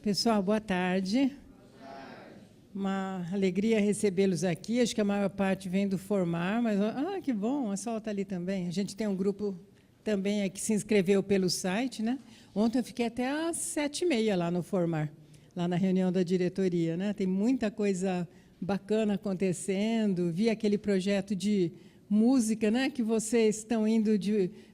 Pessoal, boa tarde. Uma alegria recebê-los aqui. Acho que a maior parte vem do Formar, mas que bom, a Sol está ali também. A gente tem um grupo também que se inscreveu pelo site, né? Ontem eu fiquei até às 7h30 lá no Formar, lá na reunião da diretoria, né? Tem muita coisa bacana acontecendo. Vi aquele projeto de música, né? Que vocês estão indo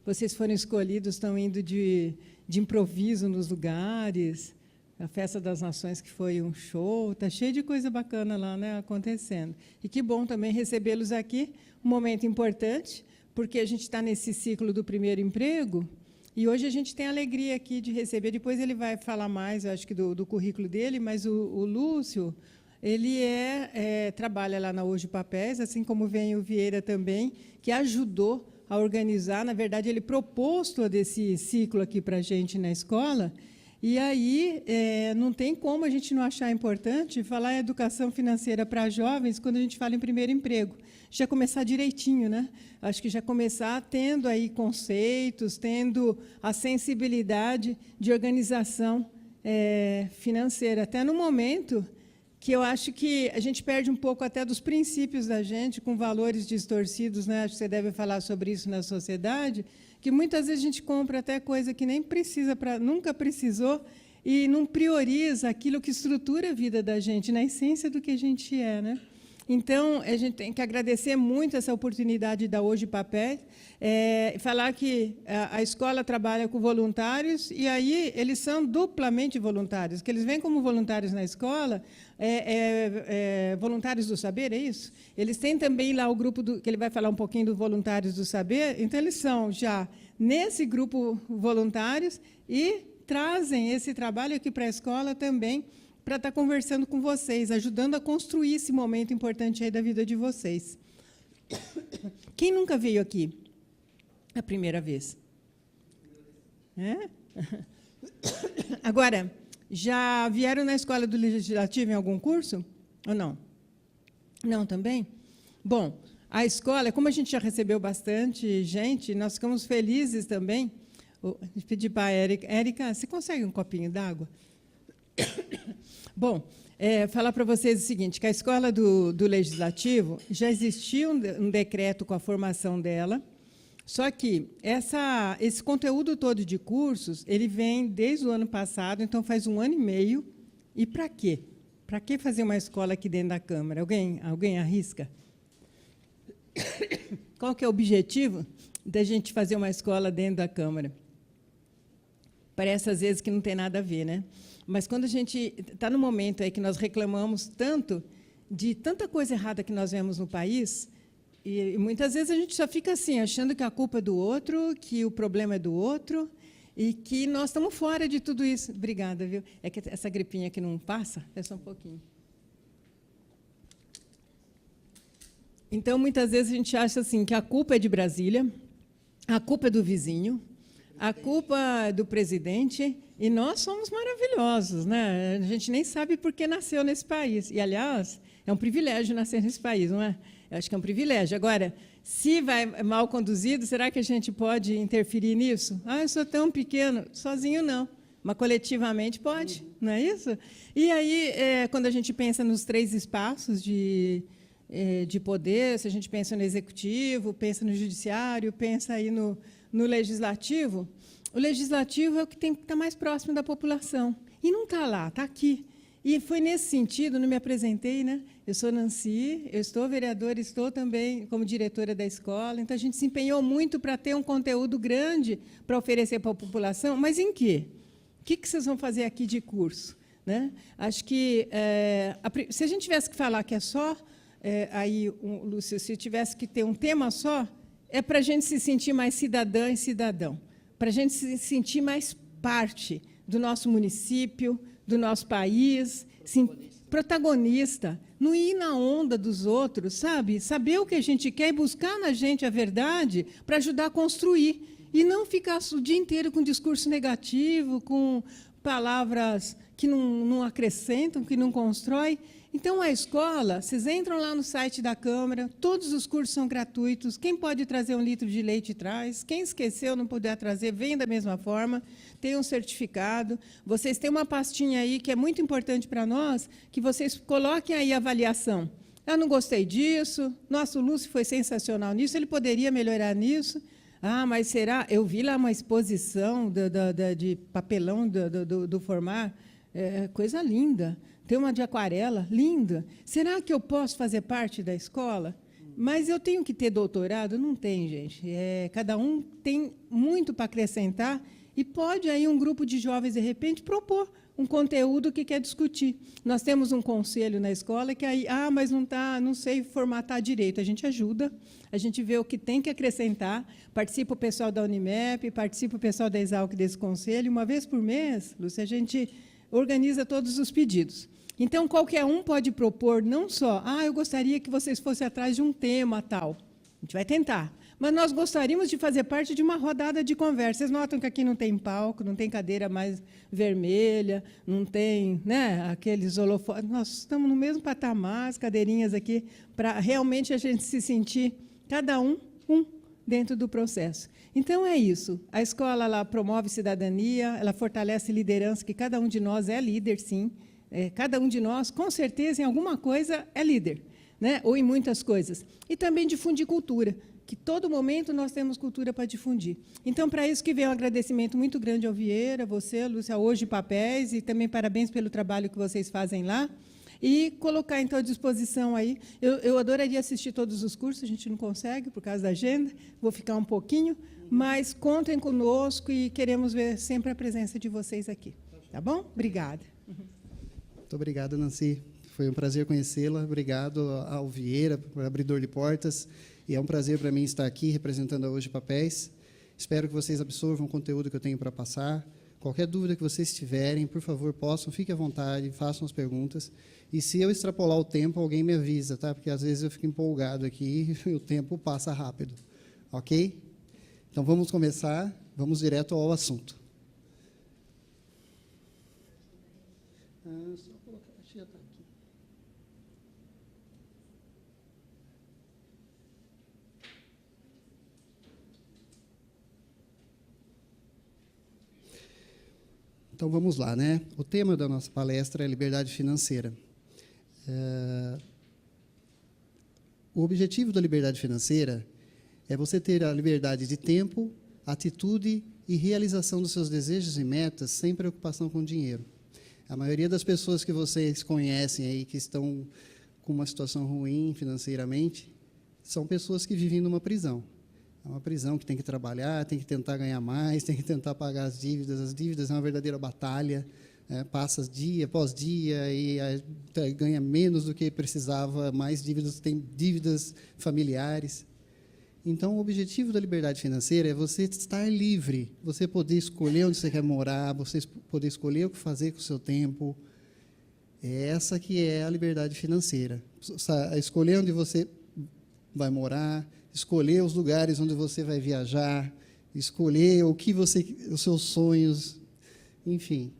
vocês foram escolhidos, estão indo de improviso nos lugares. A Festa das Nações, que foi um show, está cheio de coisa bacana lá, né, acontecendo. E que bom também recebê-los aqui, um momento importante, porque a gente está nesse ciclo do primeiro emprego, e hoje a gente tem a alegria aqui de receber, depois ele vai falar mais, eu acho que do currículo dele, mas o Lúcio, ele trabalha lá na Hoje Papéis, assim como vem o Vieira também, que ajudou a organizar, na verdade, ele propôs todo esse ciclo aqui para a gente na escola. E aí, não tem como a gente não achar importante falar em educação financeira para jovens quando a gente fala em primeiro emprego. Já começar direitinho, né? Acho que já começar tendo aí conceitos, tendo a sensibilidade de organização financeira, até no momento que eu acho que a gente perde um pouco até dos princípios da gente, com valores distorcidos, né? Acho que você deve falar sobre isso na sociedade, que muitas vezes a gente compra até coisa que nem precisa, nunca precisou, e não prioriza aquilo que estrutura a vida da gente, na essência do que a gente é, né? Então, a gente tem que agradecer muito essa oportunidade da Hoje Papéis, falar que a escola trabalha com voluntários, e aí eles são duplamente voluntários, que eles vêm como voluntários na escola, voluntários do saber, é isso? Eles têm também lá o grupo, que ele vai falar um pouquinho do Voluntários do Saber, então eles são já nesse grupo voluntários e trazem esse trabalho aqui para a escola também, para estar conversando com vocês, ajudando a construir esse momento importante aí da vida de vocês. Quem nunca veio aqui? A primeira vez. Agora, já vieram na escola do Legislativo em algum curso? Ou não? Não também? Bom, a escola, como a gente já recebeu bastante gente, nós ficamos felizes também. Vou pedir para a Érica. Érica, você consegue um copinho d'água? Bom, falar para vocês o seguinte, que a escola do Legislativo já existia um decreto com a formação dela, só que esse conteúdo todo de cursos, ele vem desde o ano passado, então faz 1 ano e meio. E para quê? Para que fazer uma escola aqui dentro da Câmara? Alguém arrisca? Qual que é o objetivo da gente fazer uma escola dentro da Câmara? Parece, às vezes, que não tem nada a ver, né? Mas quando a gente está no momento aí que nós reclamamos tanto de tanta coisa errada que nós vemos no país, e muitas vezes a gente só fica assim, achando que a culpa é do outro, que o problema é do outro, e que nós estamos fora de tudo isso. Obrigada, viu? É que essa gripinha aqui não passa, é só um pouquinho. Então, muitas vezes a gente acha assim que a culpa é de Brasília, a culpa é do vizinho, a culpa é do presidente, e nós somos maravilhosos, né? A gente nem sabe por que nasceu nesse país. E, aliás, é um privilégio nascer nesse país, não é? Eu acho que é um privilégio. Agora, se vai mal conduzido, será que a gente pode interferir nisso? Eu sou tão pequeno. Sozinho, não. Mas, coletivamente, pode, não é isso? E aí, quando a gente pensa nos 3 espaços de poder, se a gente pensa no executivo, pensa no judiciário, pensa aí no legislativo, o legislativo é o que tem que estar mais próximo da população. E não está lá, está aqui. E foi nesse sentido, não me apresentei, né? Eu sou Nancy, eu estou vereadora, estou também como diretora da escola, então a gente se empenhou muito para ter um conteúdo grande para oferecer para a população, mas em quê? O que vocês vão fazer aqui de curso? Né? Acho que, se a gente tivesse que falar que é só, Lúcio, se tivesse que ter um tema só, é para a gente se sentir mais cidadã e cidadão, para a gente se sentir mais parte do nosso município, do nosso país, protagonista, não ir na onda dos outros, sabe? Saber o que a gente quer e buscar na gente a verdade para ajudar a construir, e não ficar o dia inteiro com discurso negativo, com palavras que não acrescentam, que não constroem. Então, a escola, vocês entram lá no site da Câmara, todos os cursos são gratuitos, quem pode trazer 1 litro de leite traz, quem esqueceu, não puder trazer, vem da mesma forma, tem um certificado. Vocês têm uma pastinha aí que é muito importante para nós, que vocês coloquem aí a avaliação. Ah, não gostei disso, nossa, o Lúcio foi sensacional nisso, ele poderia melhorar nisso. Ah, mas será? Eu vi lá uma exposição de papelão do Formar, coisa linda. Tem uma de aquarela, linda. Será que eu posso fazer parte da escola? Mas eu tenho que ter doutorado? Não tem, gente. Cada um tem muito para acrescentar e pode aí um grupo de jovens, de repente, propor um conteúdo que quer discutir. Nós temos um conselho na escola que aí, mas não sei formatar direito. A gente ajuda, a gente vê o que tem que acrescentar, participa o pessoal da Unimep, participa o pessoal da Exalc desse conselho. Uma vez por mês, Lúcia, a gente organiza todos os pedidos. Então, qualquer um pode propor, não só, eu gostaria que vocês fossem atrás de um tema tal. A gente vai tentar. Mas nós gostaríamos de fazer parte de uma rodada de conversa. Vocês notam que aqui não tem palco, não tem cadeira mais vermelha, não tem, né, aqueles holofotes. Nós estamos no mesmo patamar, as cadeirinhas aqui, para realmente a gente se sentir, cada um dentro do processo. Então, é isso. A escola ela promove cidadania, ela fortalece liderança, que cada um de nós é líder, sim. Cada um de nós, com certeza, em alguma coisa, é líder, né? Ou em muitas coisas. E também difundir cultura, que todo momento nós temos cultura para difundir. Então, para isso que vem um agradecimento muito grande ao Vieira, você, Lúcia, Hoje Papéis, e também parabéns pelo trabalho que vocês fazem lá. E colocar, então, à disposição aí. Eu adoraria assistir todos os cursos, a gente não consegue, por causa da agenda, vou ficar um pouquinho, mas contem conosco e queremos ver sempre a presença de vocês aqui. Tá bom? Obrigada. Muito obrigado, Nancy. Foi um prazer conhecê-la. Obrigado ao Vieira, por abridor de portas. E é um prazer para mim estar aqui representando a Hoje Papéis. Espero que vocês absorvam o conteúdo que eu tenho para passar. Qualquer dúvida que vocês tiverem, por favor, fiquem à vontade, façam as perguntas. E se eu extrapolar o tempo, alguém me avisa, tá? Porque às vezes eu fico empolgado aqui e o tempo passa rápido. Ok? Então, vamos começar. Vamos direto ao assunto. Só colocar, acho que já está aqui. Então, vamos lá, né? O tema da nossa palestra é liberdade financeira. O objetivo da liberdade financeira é você ter a liberdade de tempo, atitude e realização dos seus desejos e metas sem preocupação com dinheiro. A maioria das pessoas que vocês conhecem aí, que estão com uma situação ruim financeiramente, são pessoas que vivem numa prisão. É uma prisão que tem que trabalhar, tem que tentar ganhar mais, tem que tentar pagar as dívidas. As dívidas é uma verdadeira batalha, passa dia após dia e ganha menos do que precisava, mais dívidas, tem dívidas familiares. Então, o objetivo da liberdade financeira é você estar livre, você poder escolher onde você quer morar, você poder escolher o que fazer com o seu tempo. É essa que é a liberdade financeira. Escolher onde você vai morar, escolher os lugares onde você vai viajar, escolher os seus sonhos, enfim,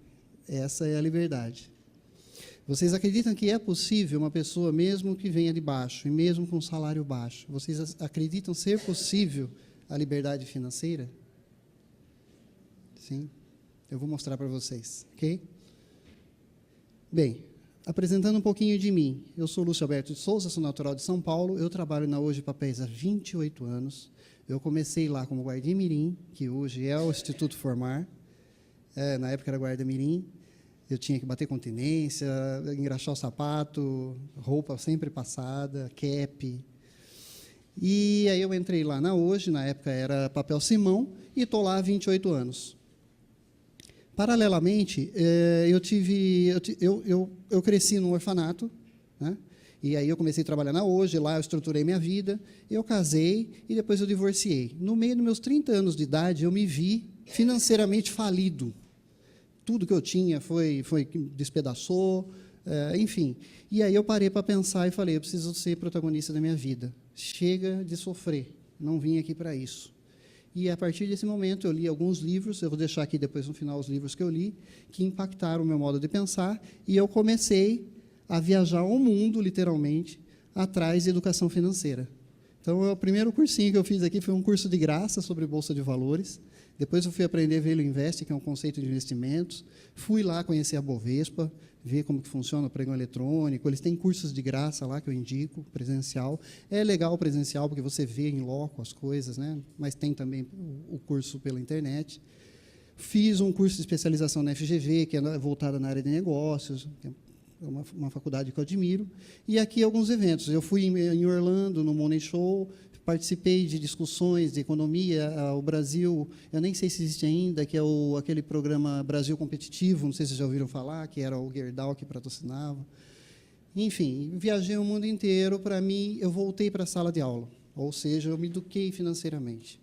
essa é a liberdade. Vocês acreditam que é possível uma pessoa, mesmo que venha de baixo, e mesmo com um salário baixo, vocês acreditam ser possível a liberdade financeira? Sim? Eu vou mostrar para vocês, ok? Bem, apresentando um pouquinho de mim, eu sou Lúcio Alberto de Souza, sou natural de São Paulo, eu trabalho na Hoje Papéis há 28 anos, eu comecei lá como guarda-mirim, que hoje é o Instituto Formar, na época era guarda-mirim. Eu tinha que bater continência, engraxar o sapato, roupa sempre passada, cap. E aí eu entrei lá na Hoje, na época era papel Simão, e estou lá há 28 anos. Paralelamente, eu cresci num orfanato, né? E aí eu comecei a trabalhar na Hoje, lá eu estruturei minha vida, eu casei e depois eu divorciei. No meio dos meus 30 anos de idade, eu me vi financeiramente falido. Tudo que eu tinha despedaçou, enfim. E aí eu parei para pensar e falei, eu preciso ser protagonista da minha vida. Chega de sofrer, não vim aqui para isso. E, a partir desse momento, eu li alguns livros, eu vou deixar aqui depois, no final, os livros que eu li, que impactaram o meu modo de pensar, e eu comecei a viajar ao mundo, literalmente, atrás de educação financeira. Então, o primeiro cursinho que eu fiz aqui foi um curso de graça sobre Bolsa de Valores. Depois eu fui aprender Value Invest, que é um conceito de investimentos. Fui lá conhecer a Bovespa, ver como que funciona o pregão eletrônico. Eles têm cursos de graça lá que eu indico, presencial. É legal o presencial, porque você vê em loco as coisas, né? Mas tem também o curso pela internet. Fiz um curso de especialização na FGV, que é voltada na área de negócios, que é uma faculdade que eu admiro. E aqui alguns eventos. Eu fui em Orlando, no Money Show, participei de discussões de economia. O Brasil, eu nem sei se existe ainda, que é aquele programa Brasil Competitivo, não sei se vocês já ouviram falar, que era o Gerdau que patrocinava. Enfim, viajei o mundo inteiro. Para mim, eu voltei para a sala de aula, ou seja, eu me eduquei financeiramente.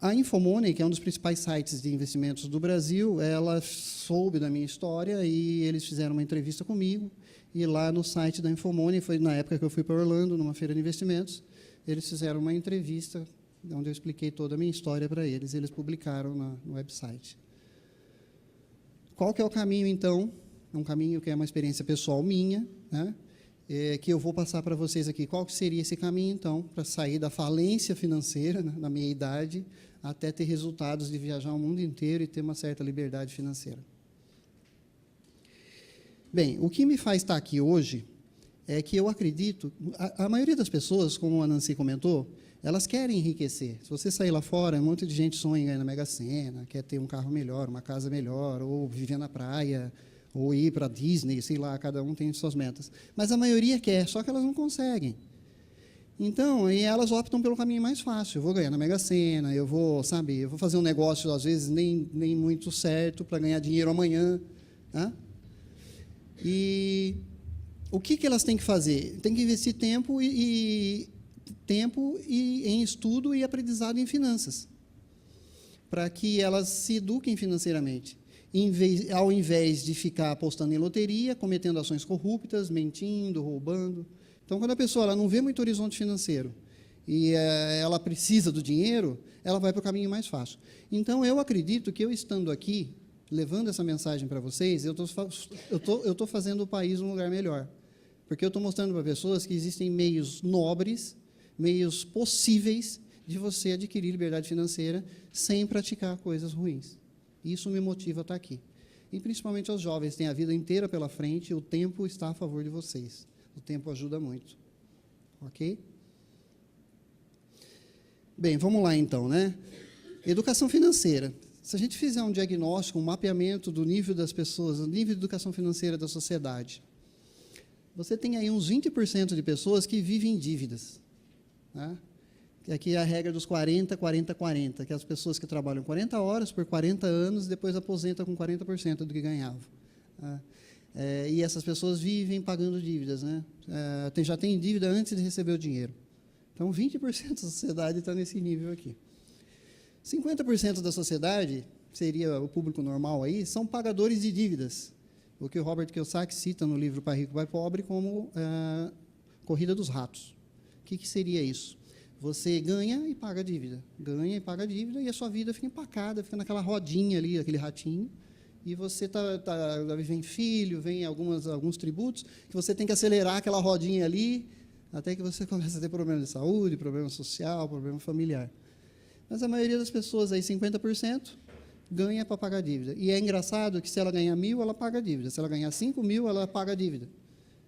A Infomoney, que é um dos principais sites de investimentos do Brasil, ela soube da minha história e eles fizeram uma entrevista comigo. E lá no site da Infomoney, foi na época que eu fui para Orlando, numa feira de investimentos, eles fizeram uma entrevista onde eu expliquei toda a minha história para eles, e eles publicaram no website. Qual que é o caminho, então? É um caminho que é uma experiência pessoal minha, né? Que eu vou passar para vocês aqui. Qual que seria esse caminho, então, para sair da falência financeira, né, na minha idade, até ter resultados de viajar o mundo inteiro e ter uma certa liberdade financeira? Bem, o que me faz estar aqui hoje é que eu acredito, a maioria das pessoas, como a Nancy comentou, elas querem enriquecer. Se você sair lá fora, um monte de gente sonha em ganhar na Mega Sena, quer ter um carro melhor, uma casa melhor, ou viver na praia, ou ir para a Disney, sei lá, cada um tem suas metas. Mas a maioria quer, só que elas não conseguem. Então, e elas optam pelo caminho mais fácil. Eu vou ganhar na Mega Sena, eu vou fazer um negócio, às vezes, nem muito certo, para ganhar dinheiro amanhã. Tá? E o que elas têm que fazer? Tem que investir tempo em estudo e aprendizado em finanças, para que elas se eduquem financeiramente, ao invés de ficar apostando em loteria, cometendo ações corruptas, mentindo, roubando. Então, quando a pessoa ela não vê muito horizonte financeiro e ela precisa do dinheiro, ela vai para o caminho mais fácil. Então, eu acredito que eu estando aqui, levando essa mensagem para vocês, eu estou fazendo o país um lugar melhor. Porque eu estou mostrando para pessoas que existem meios nobres, meios possíveis de você adquirir liberdade financeira sem praticar coisas ruins. Isso me motiva a estar aqui. E, principalmente, aos jovens, têm a vida inteira pela frente, o tempo está a favor de vocês. O tempo ajuda muito. Ok? Bem, vamos lá, então, né? Educação financeira. Se a gente fizer um diagnóstico, um mapeamento do nível das pessoas, do nível de educação financeira da sociedade, você tem aí uns 20% de pessoas que vivem em dívidas. Né? Aqui é a regra dos 40, 40, 40, que é as pessoas que trabalham 40 horas por 40 anos e depois aposentam com 40% do que ganhavam. Né? E essas pessoas vivem pagando dívidas. Né? Já tem dívida antes de receber o dinheiro. Então, 20% da sociedade está nesse nível aqui. 50% da sociedade, seria o público normal aí, são pagadores de dívidas. O que o Robert Kiyosaki cita no livro Pai Rico, Pai Pobre como corrida dos ratos. O que seria isso? Você ganha e paga dívida, e a sua vida fica empacada, fica naquela rodinha ali, aquele ratinho, e você vem filho, vem alguns tributos, que você tem que acelerar aquela rodinha ali, até que você começa a ter problema de saúde, problema social, problema familiar. Mas a maioria das pessoas, aí, 50%, ganha para pagar dívida. E é engraçado que se ela ganhar 1.000, ela paga dívida. Se ela ganhar 5.000, ela paga dívida.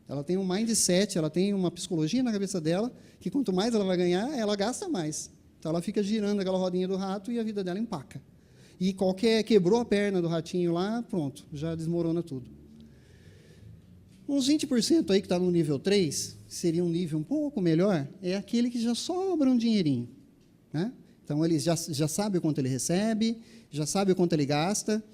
Ela tem um mindset, ela tem uma psicologia na cabeça dela, que quanto mais ela vai ganhar, ela gasta mais. Então, ela fica girando aquela rodinha do rato e a vida dela empaca. E quebrou a perna do ratinho lá, pronto, já desmorona tudo. Uns 20% aí que está no nível 3, seria um nível um pouco melhor, é aquele que já sobra um dinheirinho. Né? Então, ele já sabe o quanto ele recebe, já sabe o quanto ele gasta,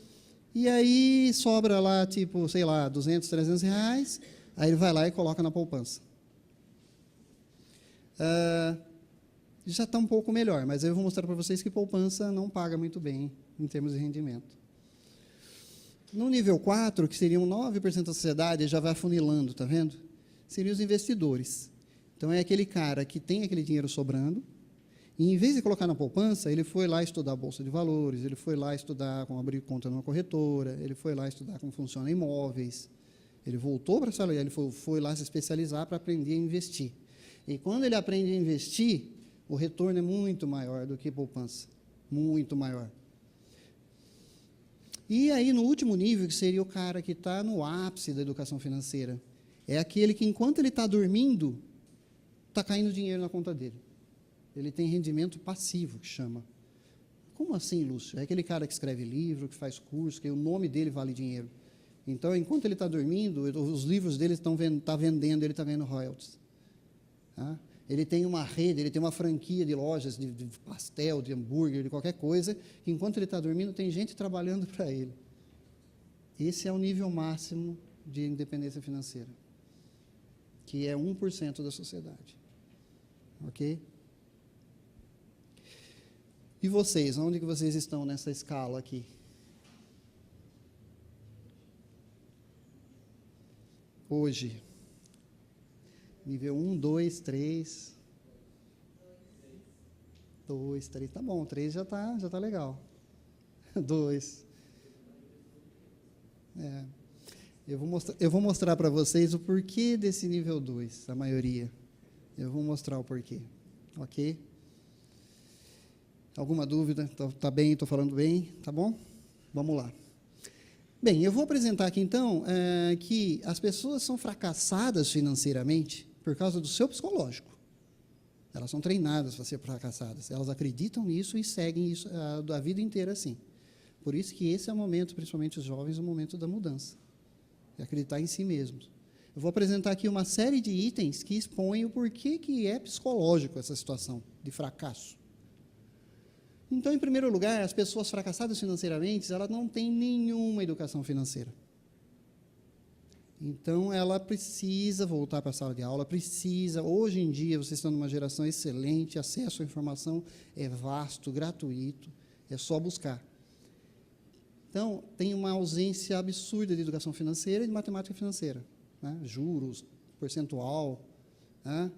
e aí sobra lá, tipo, sei lá, 200, 300 reais, aí ele vai lá e coloca na poupança. Já está um pouco melhor, mas eu vou mostrar para vocês que poupança não paga muito bem em termos de rendimento. No nível 4, que seriam 9% da sociedade, já vai afunilando, está vendo? Seriam os investidores. Então, é aquele cara que tem aquele dinheiro sobrando, E, em vez de colocar na poupança, ele foi lá estudar a Bolsa de Valores, ele foi lá estudar como abrir conta numa corretora, ele foi lá estudar como funciona imóveis. Ele voltou para a sala, ele foi lá se especializar para aprender a investir. E quando ele aprende a investir, o retorno é muito maior do que poupança. Muito maior. E aí, no último nível, que seria o cara que está no ápice da educação financeira, é aquele que, enquanto ele está dormindo, está caindo dinheiro na conta dele. Ele tem rendimento passivo, que chama. Como assim, Lúcio? É aquele cara que escreve livro, que faz curso, que o nome dele vale dinheiro. Então, enquanto ele está dormindo, os livros dele estão vendendo, ele está ganhando royalties. Tá? Ele tem uma rede, ele tem uma franquia de lojas de pastel, de hambúrguer, de qualquer coisa, que enquanto ele está dormindo, tem gente trabalhando para ele. Esse é o nível máximo de independência financeira, que é 1% da sociedade. Ok? E vocês, onde que vocês estão nessa escala aqui? Hoje, nível 1, 2, 3. 2, 3, tá bom, 3 já tá legal. 2. Eu vou mostrar para vocês o porquê desse nível 2, a maioria. Eu vou mostrar o porquê, ok? Alguma dúvida? Tá bem, estou falando bem, tá bom? Vamos lá. Bem, eu vou apresentar aqui, então, que as pessoas são fracassadas financeiramente por causa do seu psicológico. Elas são treinadas para ser fracassadas. Elas acreditam nisso e seguem isso a vida inteira assim. Por isso que esse é o momento, principalmente os jovens, o momento da mudança. É acreditar em si mesmos. Eu vou apresentar aqui uma série de itens que expõem o porquê que é psicológico essa situação de fracasso. Então, em primeiro lugar, as pessoas fracassadas financeiramente, elas não têm nenhuma educação financeira. Então, ela precisa voltar para a sala de aula, hoje em dia, vocês estão numa geração excelente, acesso à informação é vasto, gratuito, é só buscar. Então, tem uma ausência absurda de educação financeira e de matemática financeira, né? Juros, percentual, né?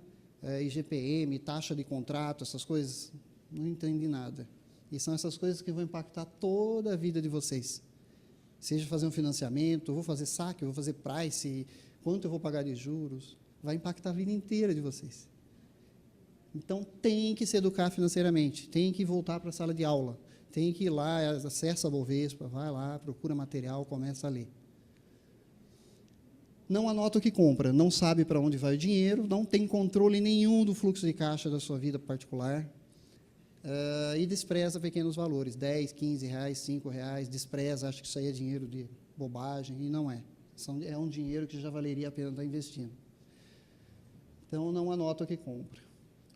IGPM, taxa de contrato, essas coisas, não entende nada. E são essas coisas que vão impactar toda a vida de vocês. Seja fazer um financiamento, eu vou fazer saque, eu vou fazer price, quanto eu vou pagar de juros, vai impactar a vida inteira de vocês. Então, tem que se educar financeiramente, tem que voltar para a sala de aula, tem que ir lá, acessa a Bovespa, vai lá, procura material, começa a ler. Não anota o que compra, não sabe para onde vai o dinheiro, não tem controle nenhum do fluxo de caixa da sua vida particular, e despreza pequenos valores, 10, 15 reais, 5 reais, despreza, acha que isso aí é dinheiro de bobagem, e não é. É um dinheiro que já valeria a pena estar investindo. Então, não anota o que compra.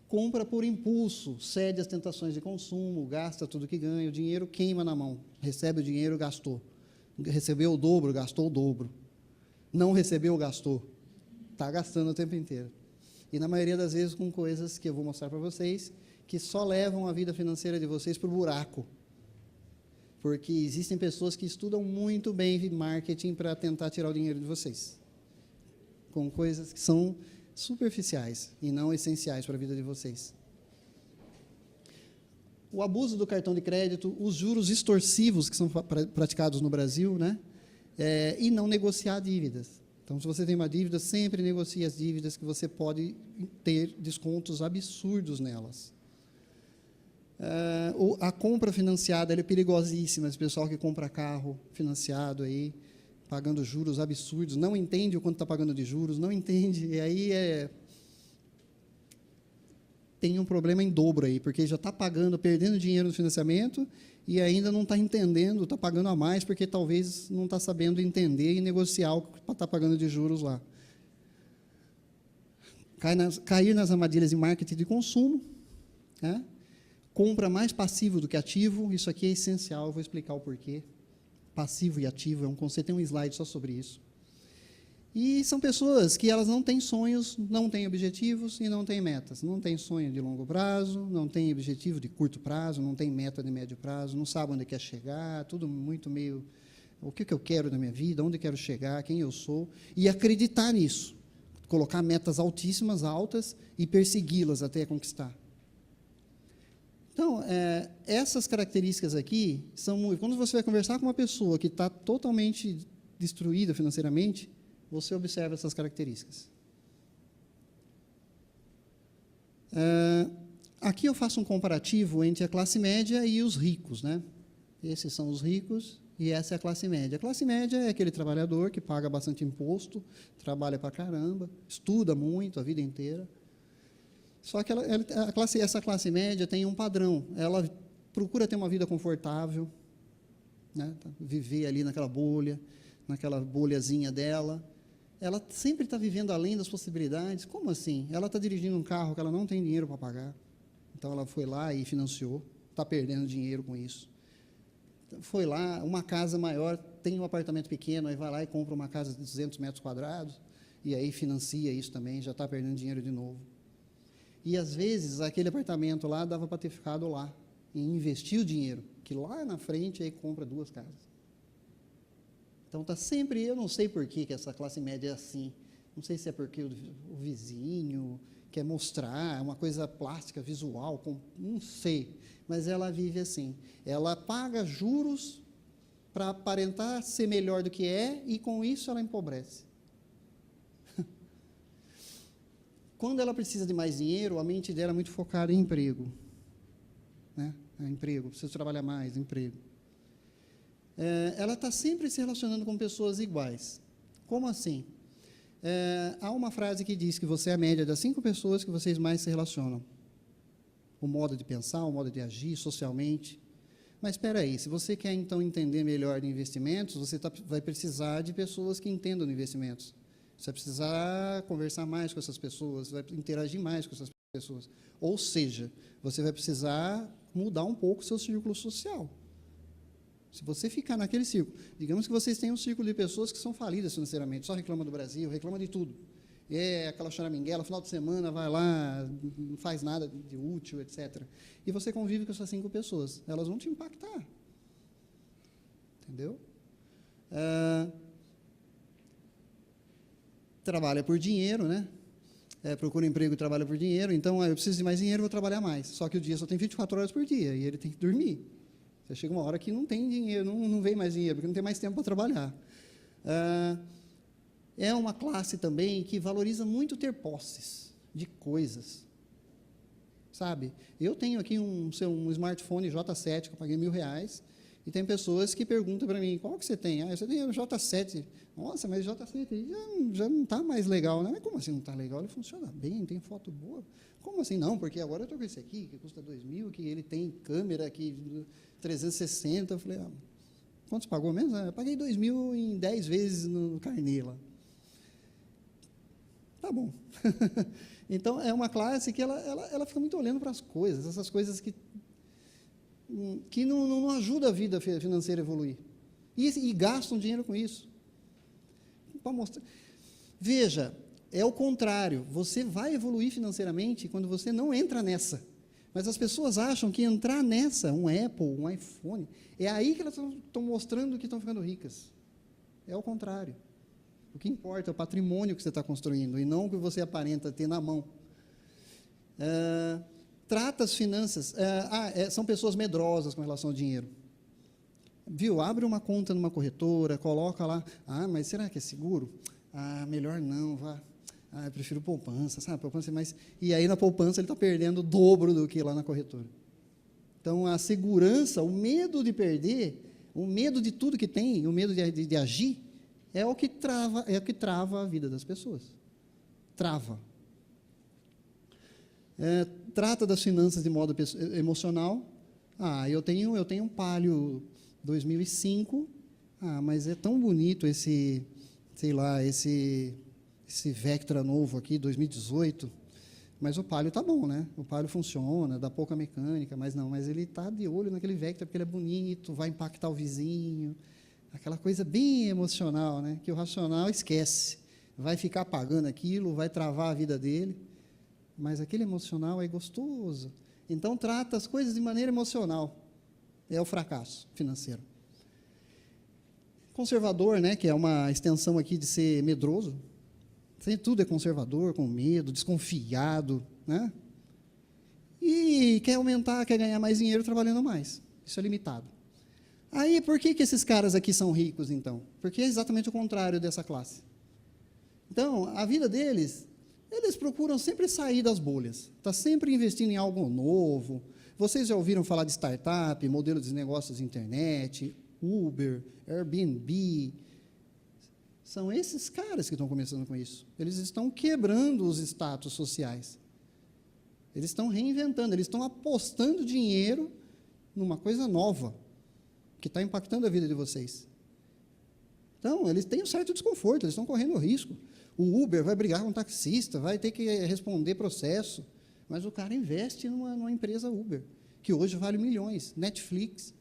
Compra por impulso, cede às tentações de consumo, gasta tudo que ganha, o dinheiro queima na mão, recebe o dinheiro, gastou. Recebeu o dobro, gastou o dobro. Não recebeu, gastou. Está gastando o tempo inteiro. E, na maioria das vezes, com coisas que eu vou mostrar para vocês, que só levam a vida financeira de vocês para o buraco. Porque existem pessoas que estudam muito bem marketing para tentar tirar o dinheiro de vocês. Com coisas que são superficiais e não essenciais para a vida de vocês. O abuso do cartão de crédito, os juros extorsivos que são praticados no Brasil, né? E não negociar dívidas. Então, se você tem uma dívida, sempre negocie as dívidas, que você pode ter descontos absurdos nelas. A compra financiada, ela é perigosíssima. Esse pessoal que compra carro financiado aí, pagando juros absurdos, não entende o quanto está pagando de juros, não entende, e aí tem um problema em dobro aí, porque já está pagando, perdendo dinheiro no financiamento, e ainda não está entendendo, está pagando a mais, porque talvez não está sabendo entender e negociar o que está pagando de juros lá. Cair nas armadilhas de marketing de consumo, né? Compra mais passivo do que ativo, isso aqui é essencial, eu vou explicar o porquê. Passivo e ativo é um conceito, tem um slide só sobre isso. E são pessoas que elas não têm sonhos, não têm objetivos e não têm metas. Não têm sonho de longo prazo, não têm objetivo de curto prazo, não têm meta de médio prazo, não sabem onde quer chegar, tudo muito meio, o que eu quero na minha vida, onde quero chegar, quem eu sou, e acreditar nisso. Colocar metas altíssimas, altas, e persegui-las até conquistar. Então, essas características aqui são... Quando você vai conversar com uma pessoa que está totalmente destruída financeiramente, você observa essas características. Aqui eu faço um comparativo entre a classe média e os ricos, né? Esses são os ricos e essa é a classe média. A classe média é aquele trabalhador que paga bastante imposto, trabalha para caramba, estuda muito a vida inteira. Só que essa classe média tem um padrão. Ela procura ter uma vida confortável, né? Viver ali naquela bolhazinha dela. Ela sempre está vivendo além das possibilidades. Como assim? Ela está dirigindo um carro que ela não tem dinheiro para pagar. Então, ela foi lá e financiou. Está perdendo dinheiro com isso. Foi lá, uma casa maior, tem um apartamento pequeno, aí vai lá e compra uma casa de 200 metros quadrados, e aí financia isso também, já está perdendo dinheiro de novo. E, às vezes, aquele apartamento lá dava para ter ficado lá, e investir o dinheiro, que lá na frente aí compra 2 casas. Então, está sempre, eu não sei por que essa classe média é assim, não sei se é porque o vizinho quer mostrar uma coisa plástica, visual, não sei, mas ela vive assim. Ela paga juros para aparentar ser melhor do que é, e com isso ela empobrece. Quando ela precisa de mais dinheiro, a mente dela é muito focada em emprego. Né? Emprego, preciso trabalhar mais, emprego. Ela está sempre se relacionando com pessoas iguais. Como assim? Há uma frase que diz que você é a média das 5 pessoas que vocês mais se relacionam. O modo de pensar, o modo de agir socialmente. Mas espera aí, se você quer, então, entender melhor de investimentos, você vai precisar de pessoas que entendam de investimentos. Você vai precisar conversar mais com essas pessoas, vai interagir mais com essas pessoas. Ou seja, você vai precisar mudar um pouco o seu círculo social. Se você ficar naquele círculo, digamos que vocês têm um círculo de pessoas que são falidas financeiramente, só reclama do Brasil, reclama de tudo. Aquela choraminguela, final de semana, vai lá, não faz nada de útil, etc. E você convive com essas 5 pessoas. Elas vão te impactar. Entendeu? Trabalha por dinheiro, né? Procura emprego e trabalha por dinheiro. Então, eu preciso de mais dinheiro, vou trabalhar mais. Só que o dia só tem 24 horas por dia e ele tem que dormir. Você chega uma hora que não tem dinheiro, não vem mais dinheiro, porque não tem mais tempo para trabalhar. É uma classe também que valoriza muito ter posses de coisas. Sabe? Eu tenho aqui um smartphone J7, que eu paguei R$1.000, e tem pessoas que perguntam para mim, qual que você tem? Você tem o J7. Nossa, mas o J7 já não está mais legal, né? Mas como assim não está legal? Ele funciona bem, tem foto boa. Como assim? Não, porque agora eu estou com esse aqui, que custa R$2.000, que ele tem câmera aqui 360. Eu falei, quantos pagou mesmo? Eu paguei R$2.000 em 10 vezes no carnê lá. Tá bom. Então, é uma classe que ela fica muito olhando para as coisas, essas coisas que não ajudam a vida financeira a evoluir. E gastam dinheiro com isso. Para mostrar. Veja, é o contrário. Você vai evoluir financeiramente quando você não entra nessa. Mas as pessoas acham que entrar nessa, um Apple, um iPhone, é aí que elas estão mostrando que estão ficando ricas. É o contrário. O que importa é o patrimônio que você está construindo e não o que você aparenta ter na mão. Trata as finanças. São pessoas medrosas com relação ao dinheiro. Viu? Abre uma conta numa corretora, coloca lá. Mas será que é seguro? Melhor não, vá. Eu prefiro poupança, sabe? Poupança é mais... E aí, na poupança, ele está perdendo o dobro do que lá na corretora. Então, a segurança, o medo de perder, o medo de tudo que tem, o medo de agir, é o que trava a vida das pessoas. Trava. Trata das finanças de modo emocional. Eu tenho um Palio 2005. Mas é tão bonito esse Vectra novo aqui, 2018. Mas o Palio está bom, né? O Palio funciona, dá pouca mecânica, mas ele está de olho naquele Vectra porque ele é bonito, vai impactar o vizinho. Aquela coisa bem emocional, né? Que o racional esquece. Vai ficar pagando aquilo, vai travar a vida dele. Mas aquele emocional é gostoso. Então, trata as coisas de maneira emocional. É o fracasso financeiro. Conservador, né? Que é uma extensão aqui de ser medroso. Tudo é conservador, com medo, desconfiado, né? E e quer aumentar, quer ganhar mais dinheiro trabalhando mais. Isso é limitado. Aí, por que esses caras aqui são ricos, então? Porque é exatamente o contrário dessa classe. Então, a vida deles, eles procuram sempre sair das bolhas. Está sempre investindo em algo novo. Vocês já ouviram falar de startup, modelos de negócios de internet, Uber, Airbnb? São esses caras que estão começando com isso. Eles estão quebrando os status sociais. Eles estão reinventando, eles estão apostando dinheiro numa coisa nova, que está impactando a vida de vocês. Então, eles têm um certo desconforto, eles estão correndo risco. O Uber vai brigar com o taxista, vai ter que responder processo, mas o cara investe numa empresa Uber, que hoje vale milhões, Netflix.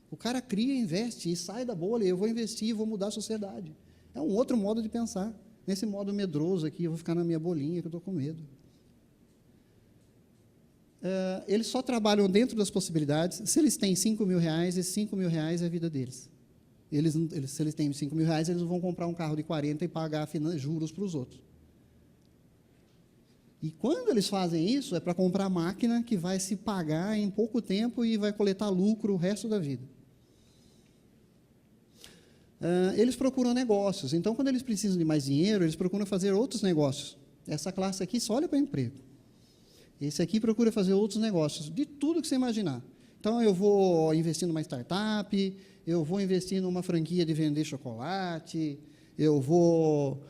O cara cria, investe e sai da bolha, eu vou investir, vou mudar a sociedade. É um outro modo de pensar. Nesse modo medroso aqui, eu vou ficar na minha bolinha, que eu estou com medo. Eles só trabalham dentro das possibilidades. Se eles têm 5 mil reais, esses 5 mil reais é a vida deles. Se eles têm 5 mil reais, eles não vão comprar um carro de 40 e pagar juros para os outros. E quando eles fazem isso, é para comprar máquina que vai se pagar em pouco tempo e vai coletar lucro o resto da vida. Eles procuram negócios. Então, quando eles precisam de mais dinheiro, eles procuram fazer outros negócios. Essa classe aqui só olha para emprego. Esse aqui procura fazer outros negócios, de tudo que você imaginar. Então, eu vou investir numa startup, eu vou investir numa franquia de vender chocolate, eu vou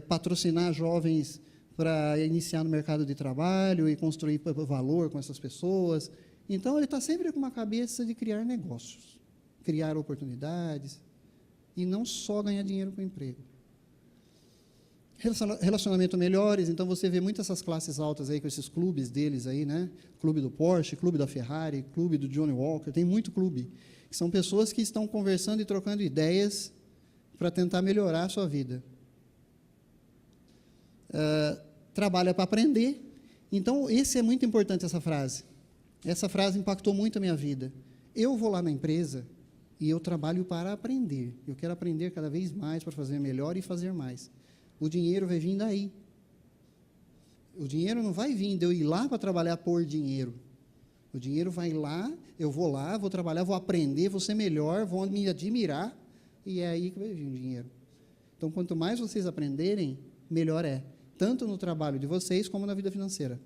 patrocinar jovens para iniciar no mercado de trabalho e construir valor com essas pessoas. Então, ele está sempre com uma cabeça de criar negócios, criar oportunidades, e não só ganhar dinheiro com o emprego. Relacionamento melhores, então você vê muitas essas classes altas aí, com esses clubes deles aí, né? Clube do Porsche, clube da Ferrari, clube do Johnny Walker, tem muito clube. São pessoas que estão conversando e trocando ideias para tentar melhorar a sua vida. Trabalha para aprender. Então, esse é muito importante, essa frase. Essa frase impactou muito a minha vida. Eu vou lá na empresa e eu trabalho para aprender. Eu quero aprender cada vez mais para fazer melhor e fazer mais. O dinheiro vai vir daí. O dinheiro não vai vir de eu ir lá para trabalhar por dinheiro. O dinheiro vai lá, eu vou lá, vou trabalhar, vou aprender, vou ser melhor, vou me admirar, e é aí que vai vir o dinheiro. Então, quanto mais vocês aprenderem, melhor é. Tanto no trabalho de vocês, como na vida financeira.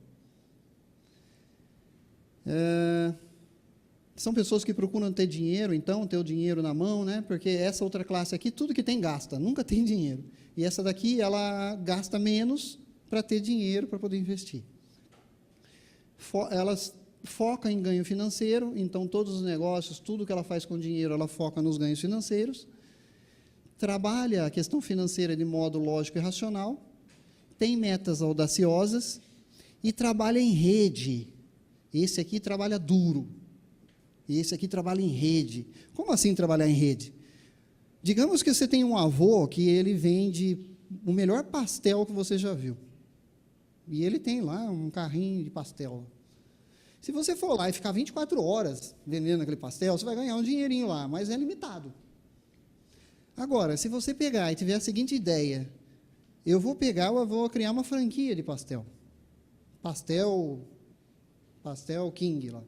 São pessoas que procuram ter dinheiro, então, ter o dinheiro na mão, né? Porque essa outra classe aqui, tudo que tem gasta, nunca tem dinheiro. E essa daqui, ela gasta menos para ter dinheiro para poder investir. Elas focam em ganho financeiro, então todos os negócios, tudo que ela faz com dinheiro, ela foca nos ganhos financeiros. Trabalha a questão financeira de modo lógico e racional, tem metas audaciosas e trabalha em rede. Esse aqui trabalha duro. E esse aqui trabalha em rede. Como assim trabalhar em rede? Digamos que você tem um avô que ele vende o melhor pastel que você já viu. E ele tem lá um carrinho de pastel. Se você for lá e ficar 24 horas vendendo aquele pastel, você vai ganhar um dinheirinho lá, mas é limitado. Agora, se você pegar e tiver a seguinte ideia, eu vou criar uma franquia de pastel. Pastel King lá.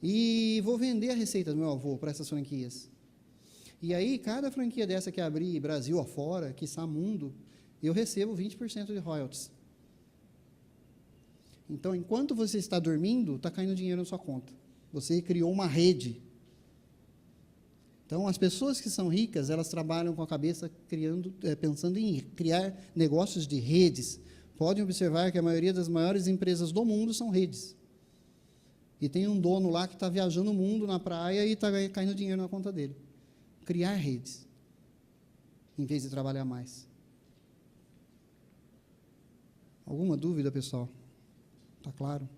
E vou vender a receita do meu avô para essas franquias. E aí, cada franquia dessa que abrir Brasil afora, quiçá mundo, eu recebo 20% de royalties. Então, enquanto você está dormindo, está caindo dinheiro na sua conta. Você criou uma rede. Então, as pessoas que são ricas, elas trabalham com a cabeça pensando em criar negócios de redes. Podem observar que a maioria das maiores empresas do mundo são redes. E tem um dono lá que está viajando o mundo na praia e está caindo dinheiro na conta dele. Criar redes, em vez de trabalhar mais. Alguma dúvida, pessoal? Está claro?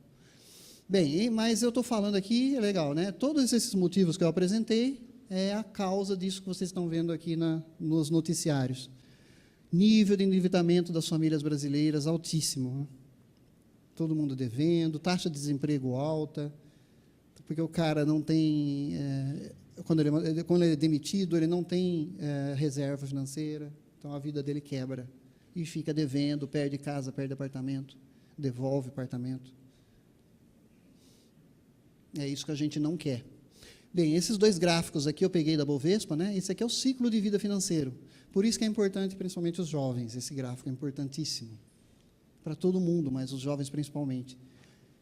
Bem, mas eu estou falando aqui, é legal, né? Todos esses motivos que eu apresentei é a causa disso que vocês estão vendo aqui nos noticiários. Nível de endividamento das famílias brasileiras altíssimo, né? Todo mundo devendo, taxa de desemprego alta, porque o cara não tem, quando ele é demitido, ele não tem reserva financeira, então a vida dele quebra, e fica devendo, perde casa, perde apartamento, devolve apartamento. É isso que a gente não quer. Bem, esses dois gráficos aqui eu peguei da Bovespa, né? Esse aqui é o ciclo de vida financeiro. Por isso que é importante, principalmente os jovens, esse gráfico é importantíssimo. Para todo mundo, mas os jovens principalmente.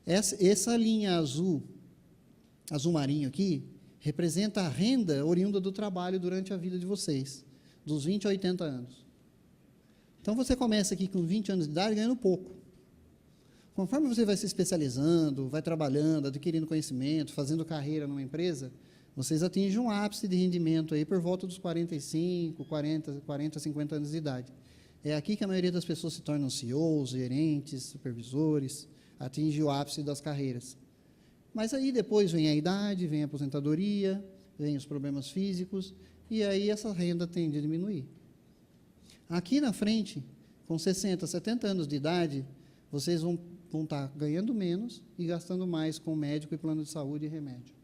Essa linha azul marinho aqui, representa a renda oriunda do trabalho durante a vida de vocês, dos 20 a 80 anos. Então, você começa aqui com 20 anos de idade ganhando pouco. Conforme você vai se especializando, vai trabalhando, adquirindo conhecimento, fazendo carreira numa empresa, vocês atingem um ápice de rendimento aí por volta dos 45, 40, 50 anos de idade. É aqui que a maioria das pessoas se tornam CEOs, gerentes, supervisores, atinge o ápice das carreiras. Mas aí depois vem a idade, vem a aposentadoria, vem os problemas físicos, e aí essa renda tende a diminuir. Aqui na frente, com 60, 70 anos de idade, vocês vão estar ganhando menos e gastando mais com médico e plano de saúde e remédio.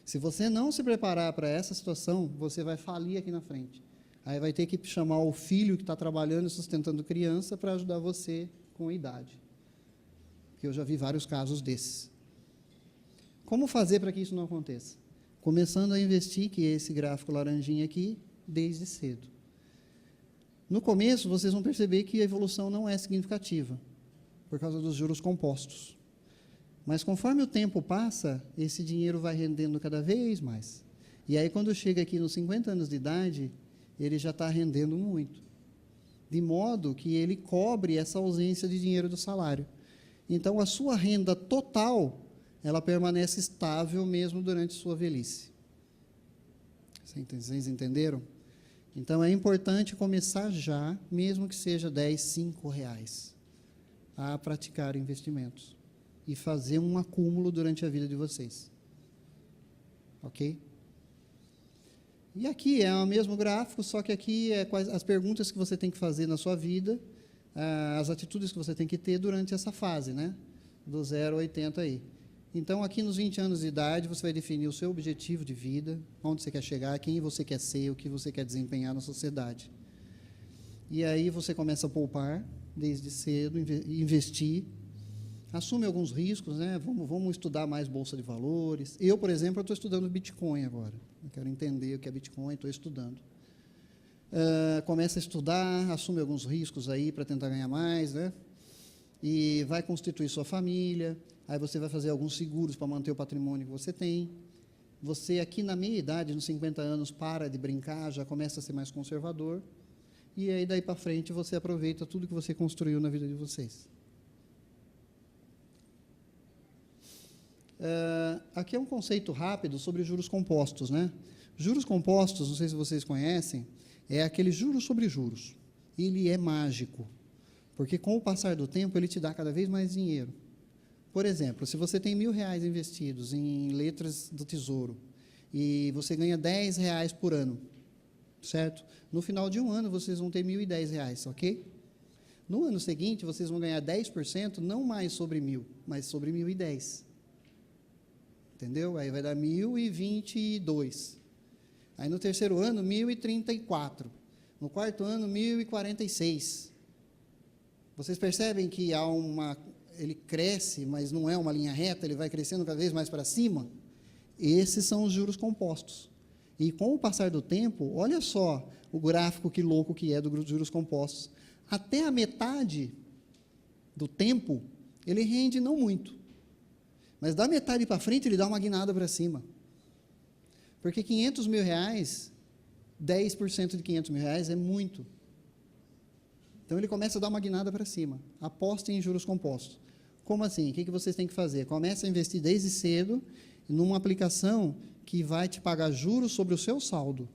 Se você não se preparar para essa situação, você vai falir aqui na frente. Aí vai ter que chamar o filho que está trabalhando e sustentando criança para ajudar você com a idade. Que eu já vi vários casos desses. Como fazer para que isso não aconteça? Começando a investir, que é esse gráfico laranjinha aqui, desde cedo. No começo, vocês vão perceber que a evolução não é significativa, por causa dos juros compostos. Mas conforme o tempo passa, esse dinheiro vai rendendo cada vez mais. E aí, quando chega aqui nos 50 anos de idade, ele já está rendendo muito. De modo que ele cobre essa ausência de dinheiro do salário. Então, a sua renda total, ela permanece estável mesmo durante sua velhice. Vocês entenderam? Então, é importante começar já, mesmo que seja R$10, R$5, a praticar investimentos e fazer um acúmulo durante a vida de vocês. Ok? E aqui é o mesmo gráfico, só que aqui é quais as perguntas que você tem que fazer na sua vida, as atitudes que você tem que ter durante essa fase, né? Do 0 a 80 aí. Então, aqui nos 20 anos de idade, você vai definir o seu objetivo de vida, onde você quer chegar, quem você quer ser, o que você quer desempenhar na sociedade. E aí você começa a poupar desde cedo, investir, assume alguns riscos, né? Vamos estudar mais Bolsa de Valores. Eu, por exemplo, estou estudando Bitcoin agora. Eu quero entender o que é Bitcoin, estou estudando. Começa a estudar, assume alguns riscos aí para tentar ganhar mais, né? E vai constituir sua família. Aí você vai fazer alguns seguros para manter o patrimônio que você tem. Você, aqui na meia idade, nos 50 anos, para de brincar, já começa a ser mais conservador. E aí, daí para frente, você aproveita tudo que você construiu na vida de vocês. Aqui é um conceito rápido sobre juros compostos, né? Juros compostos, não sei se vocês conhecem, é aquele juros sobre juros. Ele é mágico, porque com o passar do tempo, ele te dá cada vez mais dinheiro. Por exemplo, se você tem R$1.000 investidos em letras do Tesouro e você ganha R$10 por ano, certo? No final de um ano, vocês vão ter R$1.010, ok? No ano seguinte, vocês vão ganhar 10%, não mais sobre 1.000, mas sobre 1.010. Entendeu? Aí vai dar 1.022. Aí no terceiro ano, 1.034. No quarto ano, 1.046. Vocês percebem que há ele cresce, mas não é uma linha reta, ele vai crescendo cada vez mais para cima? Esses são os juros compostos. E com o passar do tempo, olha só o gráfico que louco que é dos juros compostos. Até a metade do tempo, ele rende não muito. Mas da metade para frente, ele dá uma guinada para cima. Porque R$500.000, 10% de R$500.000 é muito. Então, ele começa a dar uma guinada para cima. Apostem em juros compostos. Como assim? O que vocês têm que fazer? Comece a investir desde cedo numa aplicação que vai te pagar juros sobre o seu saldo.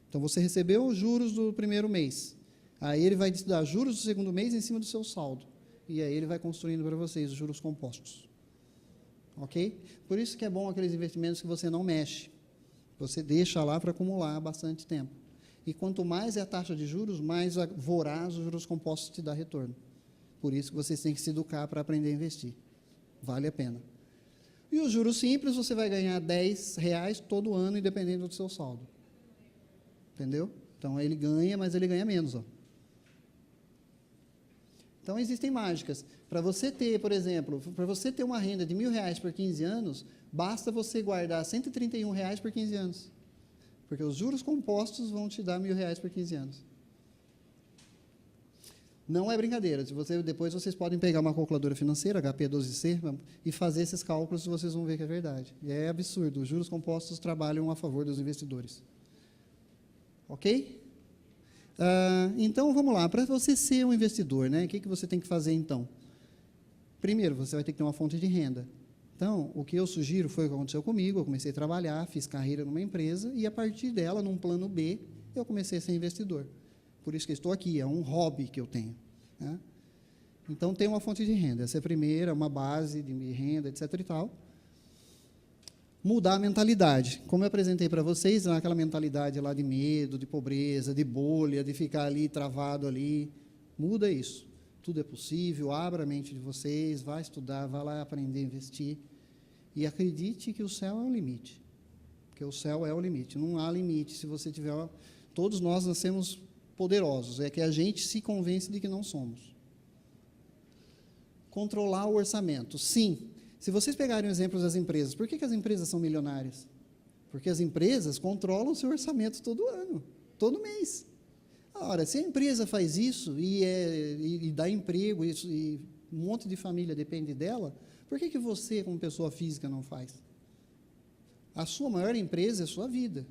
Então, você recebeu os juros do primeiro mês. Aí, ele vai te dar juros do segundo mês em cima do seu saldo. E aí, ele vai construindo para vocês os juros compostos. Ok? Por isso que é bom aqueles investimentos que você não mexe. Você deixa lá para acumular bastante tempo. E quanto mais é a taxa de juros, mais voraz os juros compostos te dá retorno. Por isso que vocês têm que se educar para aprender a investir. Vale a pena. E os juros simples, você vai ganhar R$10 todo ano, independente do seu saldo. Entendeu? Então, ele ganha, mas ele ganha menos. Ó. Então, existem mágicas. Para você ter, por exemplo, para você ter uma renda de R$1.000 por 15 anos, basta você guardar R$131 por 15 anos. Porque os juros compostos vão te dar R$1.000 por 15 anos. Não é brincadeira. Depois vocês podem pegar uma calculadora financeira, HP12C, e fazer esses cálculos e vocês vão ver que é verdade. E é absurdo. Os juros compostos trabalham a favor dos investidores. Ok? Então, vamos lá. Para você ser um investidor, né, o que você tem que fazer, então? Primeiro, você vai ter que ter uma fonte de renda. Então, o que eu sugiro foi o que aconteceu comigo. Eu comecei a trabalhar, fiz carreira numa empresa, e, a partir dela, num plano B, eu comecei a ser investidor. Por isso que eu estou aqui, é um hobby que eu tenho. Né? Então, tem uma fonte de renda. Essa é a primeira, uma base de renda, etc. e tal. Mudar a mentalidade. Como eu apresentei para vocês, aquela mentalidade lá de medo, de pobreza, de bolha, de ficar ali travado ali. Muda isso. Tudo é possível, abra a mente de vocês, vai estudar, vai lá aprender a investir. E acredite que o céu é o limite. Porque o céu é o limite. Não há limite se você tiver... Todos nós nascemos poderosos, é que a gente se convence de que não somos. Controlar o orçamento. Sim, se vocês pegarem exemplos das empresas, por que as empresas são milionárias? Porque as empresas controlam o seu orçamento todo ano, todo mês. Ora, se a empresa faz isso e dá emprego e um monte de família depende dela, por que você, como pessoa física, não faz? A sua maior empresa é a sua vida.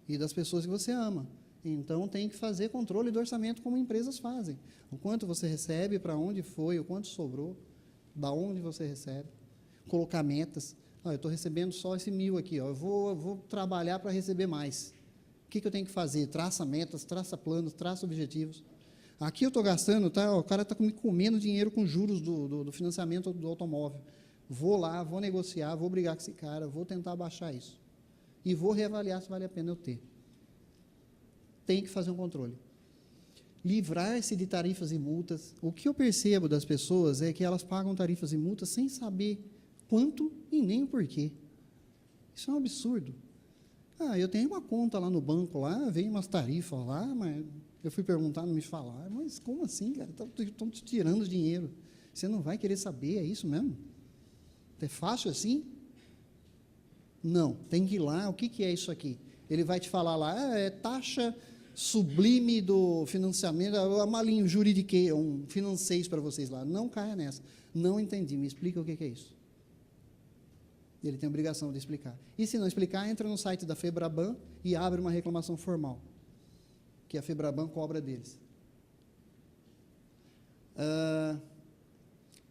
E das pessoas que você ama. Então, tem que fazer controle do orçamento como empresas fazem. O quanto você recebe, para onde foi, o quanto sobrou, da onde você recebe. Colocar metas. Eu estou recebendo só esse 1.000 aqui, eu vou trabalhar para receber mais. O que eu tenho que fazer? Traça metas, traça planos, traça objetivos. Aqui eu estou gastando, o cara está me comendo dinheiro com juros do financiamento do automóvel. Vou lá, vou negociar, vou brigar com esse cara, vou tentar baixar isso. E vou reavaliar se vale a pena eu ter. Tem que fazer um controle. Livrar-se de tarifas e multas. O que eu percebo das pessoas é que elas pagam tarifas e multas sem saber quanto e nem o porquê. Isso é um absurdo. Eu tenho uma conta lá no banco, lá vem umas tarifas lá, mas eu fui perguntar, não me falaram. Mas como assim, cara? Estão te tirando dinheiro. Você não vai querer saber, é isso mesmo? É fácil assim? Não, tem que ir lá, o que é isso aqui? Ele vai te falar lá, é taxa sublime do financiamento, a malinho juridique, um financeiro para vocês lá. Não caia nessa. Não entendi, me explica o que é isso. Ele tem a obrigação de explicar. E se não explicar, entra no site da FEBRABAN e abre uma reclamação formal, que a FEBRABAN cobra deles.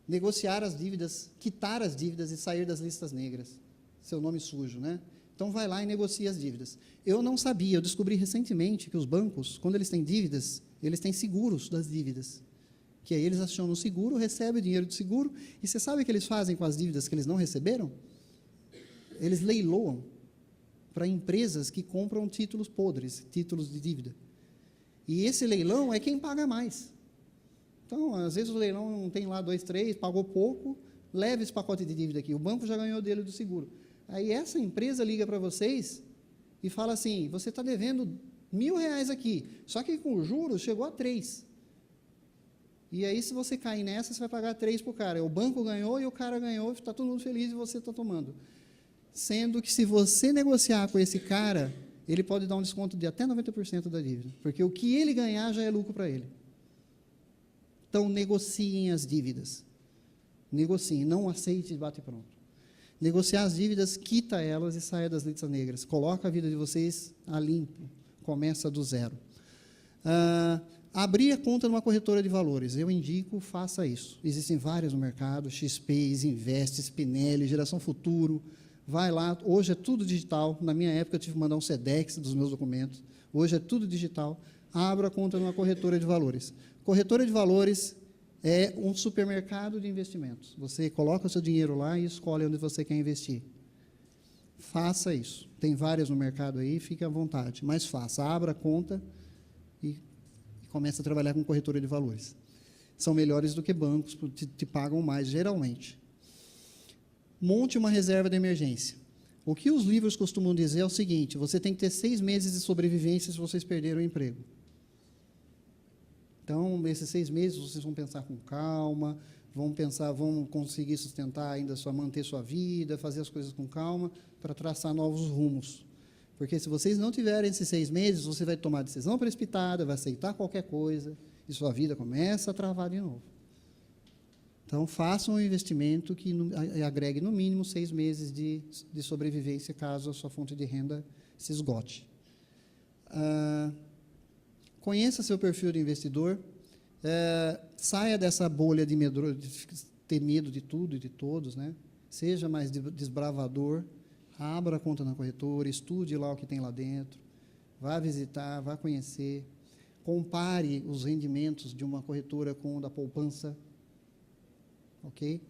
Negociar as dívidas, quitar as dívidas e sair das listas negras. Seu nome sujo, né? Então, vai lá e negocia as dívidas. Eu não sabia, eu descobri recentemente que os bancos, quando eles têm dívidas, eles têm seguros das dívidas. Que aí eles acionam o seguro, recebem o dinheiro do seguro, e você sabe o que eles fazem com as dívidas que eles não receberam? Eles leiloam para empresas que compram títulos podres, títulos de dívida. E esse leilão é quem paga mais. Então, às vezes o leilão não tem lá 2, 3, pagou pouco, leva esse pacote de dívida aqui, o banco já ganhou dele do seguro. Aí essa empresa liga para vocês e fala assim, você está devendo R$1.000 aqui, só que com juros chegou a 3. E aí, se você cair nessa, você vai pagar 3 para o cara. O banco ganhou e o cara ganhou, está todo mundo feliz e você está tomando. Sendo que se você negociar com esse cara, ele pode dar um desconto de até 90% da dívida, porque o que ele ganhar já é lucro para ele. Então, negociem as dívidas. Negociem, não aceite de bate pronto. Negociar as dívidas, quita elas e saia das listas negras. Coloca a vida de vocês a limpo. Começa do zero. Abrir a conta numa corretora de valores. Eu indico, faça isso. Existem várias no mercado, XP, Isinvest, Spinelli, Geração Futuro. Vai lá, hoje é tudo digital. Na minha época, eu tive que mandar um SEDEX dos meus documentos. Hoje é tudo digital. Abra a conta numa corretora de valores. Corretora de valores é um supermercado de investimentos. Você coloca o seu dinheiro lá e escolhe onde você quer investir. Faça isso. Tem várias no mercado aí, fique à vontade. Mas faça. Abra a conta e comece a trabalhar com corretora de valores. São melhores do que bancos, te pagam mais, geralmente. Monte uma reserva de emergência. O que os livros costumam dizer é o seguinte, você tem que ter 6 meses de sobrevivência se vocês perderam o emprego. Então, esses 6 meses, vocês vão pensar com calma, vão conseguir sustentar ainda, manter sua vida, fazer as coisas com calma, para traçar novos rumos. Porque se vocês não tiverem esses 6 meses, você vai tomar decisão precipitada, vai aceitar qualquer coisa, e sua vida começa a travar de novo. Então, façam um investimento que agregue, no mínimo, 6 meses de sobrevivência, caso a sua fonte de renda se esgote. Conheça seu perfil de investidor, saia dessa bolha de ter medo de tudo e de todos, né? Seja mais desbravador, abra a conta na corretora, estude lá o que tem lá dentro, vá visitar, vá conhecer, compare os rendimentos de uma corretora com o da poupança, ok?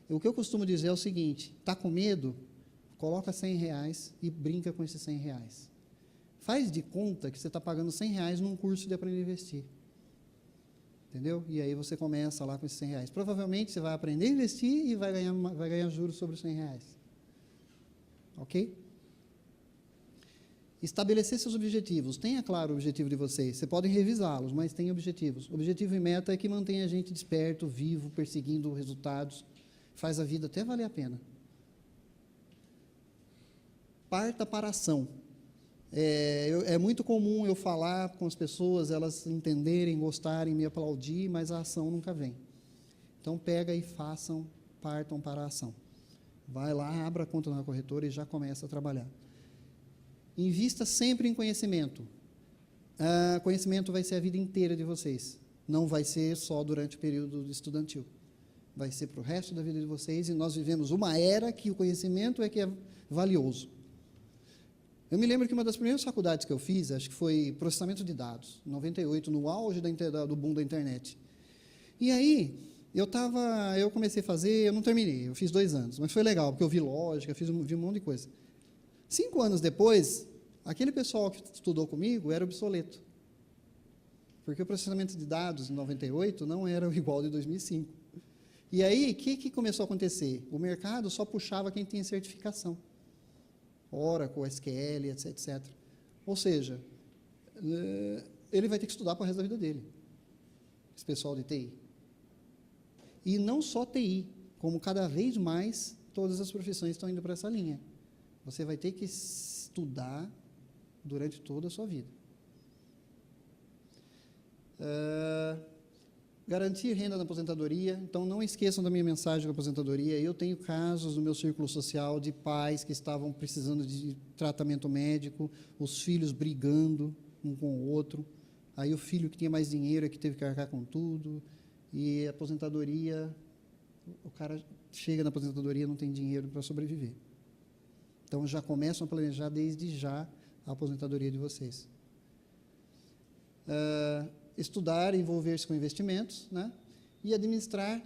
O que eu costumo dizer é o seguinte: está com medo? Coloca R$100 e brinca com esses R$100. Faz de conta que você está pagando R$100 num curso de aprender a investir. Entendeu? E aí você começa lá com esses R$100. Provavelmente você vai aprender a investir e vai ganhar juros sobre os R$100. Ok? Estabelecer seus objetivos. Tenha claro o objetivo de vocês. Você pode revisá-los, mas tenha objetivos. Objetivo e meta é que mantém a gente desperto, vivo, perseguindo resultados. Faz a vida até valer a pena. Parta para a ação. É muito comum eu falar com as pessoas, elas entenderem, gostarem, me aplaudir, mas a ação nunca vem. Então, pega e façam, partam para a ação. Vai lá, abra a conta na corretora e já começa a trabalhar. Invista sempre em conhecimento. Conhecimento vai ser a vida inteira de vocês. Não vai ser só durante o período estudantil. Vai ser para o resto da vida de vocês, e nós vivemos uma era que o conhecimento é que é valioso. Eu me lembro que uma das primeiras faculdades que eu fiz, acho que foi processamento de dados, em 98, no auge do boom da internet. E aí, eu comecei a fazer, eu não terminei, eu fiz 2 anos, mas foi legal, porque eu vi lógica, vi um monte de coisa. 5 anos depois, aquele pessoal que estudou comigo era obsoleto. Porque o processamento de dados, em 98, não era igual ao de 2005. E aí, o que começou a acontecer? O mercado só puxava quem tinha certificação. Oracle, SQL, etc. Ou seja, ele vai ter que estudar para o resto da vida dele, esse pessoal de TI. E não só TI, como cada vez mais todas as profissões estão indo para essa linha. Você vai ter que estudar durante toda a sua vida. Garantir renda na aposentadoria. Então, não esqueçam da minha mensagem da aposentadoria. Eu tenho casos no meu círculo social de pais que estavam precisando de tratamento médico, os filhos brigando um com o outro. Aí o filho que tinha mais dinheiro é que teve que arcar com tudo. E a aposentadoria, o cara chega na aposentadoria e não tem dinheiro para sobreviver. Então, já começam a planejar desde já a aposentadoria de vocês. Estudar, envolver-se com investimentos, né? E administrar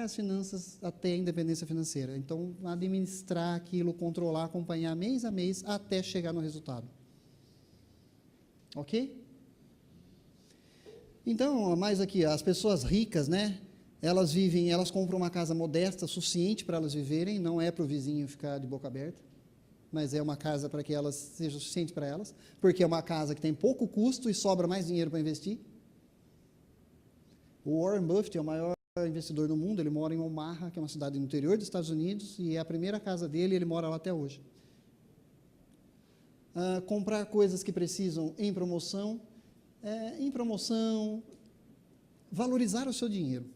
as finanças até a independência financeira. Então, administrar aquilo, controlar, acompanhar mês a mês até chegar no resultado. Ok? Então, mais aqui, as pessoas ricas, né? Elas compram uma casa modesta, suficiente para elas viverem, não é para o vizinho ficar de boca aberta, mas é uma casa para que elas seja suficiente para elas, porque é uma casa que tem pouco custo e sobra mais dinheiro para investir. O Warren Buffett é o maior investidor do mundo, ele mora em Omaha, que é uma cidade no interior dos Estados Unidos, e é a primeira casa dele, ele mora lá até hoje. Comprar coisas que precisam em promoção, valorizar o seu dinheiro.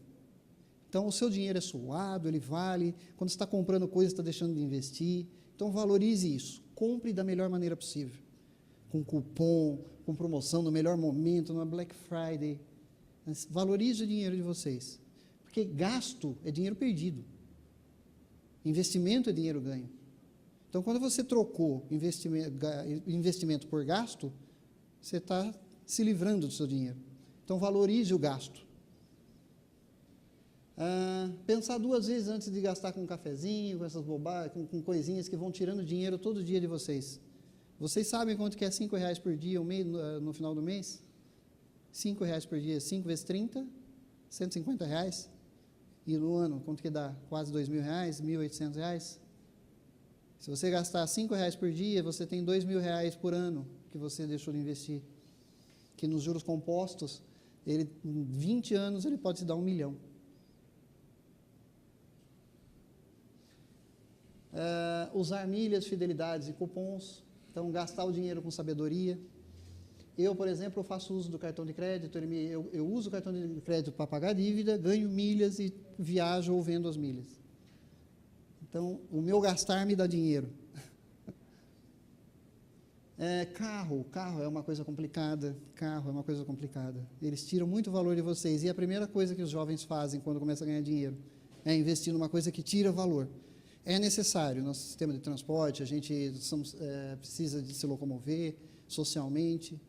Então, o seu dinheiro é suado, ele vale, quando você está comprando coisas, está deixando de investir, então valorize isso, compre da melhor maneira possível, com cupom, com promoção, no melhor momento, na Black Friday. Valorize o dinheiro de vocês, porque gasto é dinheiro perdido, investimento é dinheiro ganho. Então, quando você trocou investimento por gasto, você está se livrando do seu dinheiro. Então, valorize o gasto. Pensar 2 vezes antes de gastar com um cafezinho, com essas bobagens, com coisinhas que vão tirando dinheiro todo dia de vocês. Vocês sabem quanto que é R$5 por dia no final do mês? R$5 por dia, 5 vezes 30, R$150. E no ano, quanto que dá? Quase R$2.000, R$1.800. Se você gastar R$5 por dia, você tem R$2.000 por ano que você deixou de investir. Que nos juros compostos Ele, em 20 anos, ele pode te dar 1 milhão. Usar milhas, fidelidades e cupons. Então, gastar o dinheiro com sabedoria. Eu, por exemplo, faço uso do cartão de crédito, eu uso o cartão de crédito para pagar a dívida, ganho milhas e viajo ou vendo as milhas. Então, o meu gastar me dá dinheiro. Carro é uma coisa complicada, Eles tiram muito valor de vocês, e a primeira coisa que os jovens fazem quando começam a ganhar dinheiro é investir numa coisa que tira valor. É necessário, nosso sistema de transporte, a gente precisa de se locomover socialmente,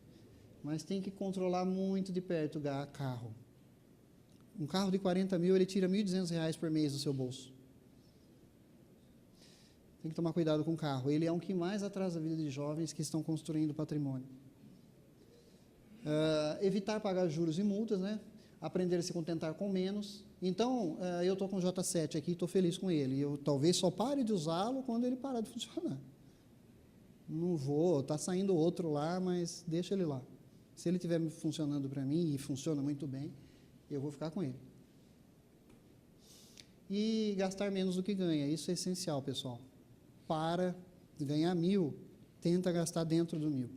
mas tem que controlar muito de perto o carro. Um carro de 40 mil, ele tira R$ 1.200 por mês do seu bolso. Tem que tomar cuidado com o carro. Ele é um que mais atrasa a vida de jovens que estão construindo patrimônio. Evitar pagar juros e multas, né? Aprender a se contentar com menos. Então, eu estou com o J7 aqui, estou feliz com ele. Eu talvez só pare de usá-lo quando ele parar de funcionar. Não vou, está saindo outro lá, mas deixa ele lá. Se ele estiver funcionando para mim, e funciona muito bem, eu vou ficar com ele. E gastar menos do que ganha, isso é essencial, pessoal. Para de ganhar 1.000, tenta gastar dentro do 1.000.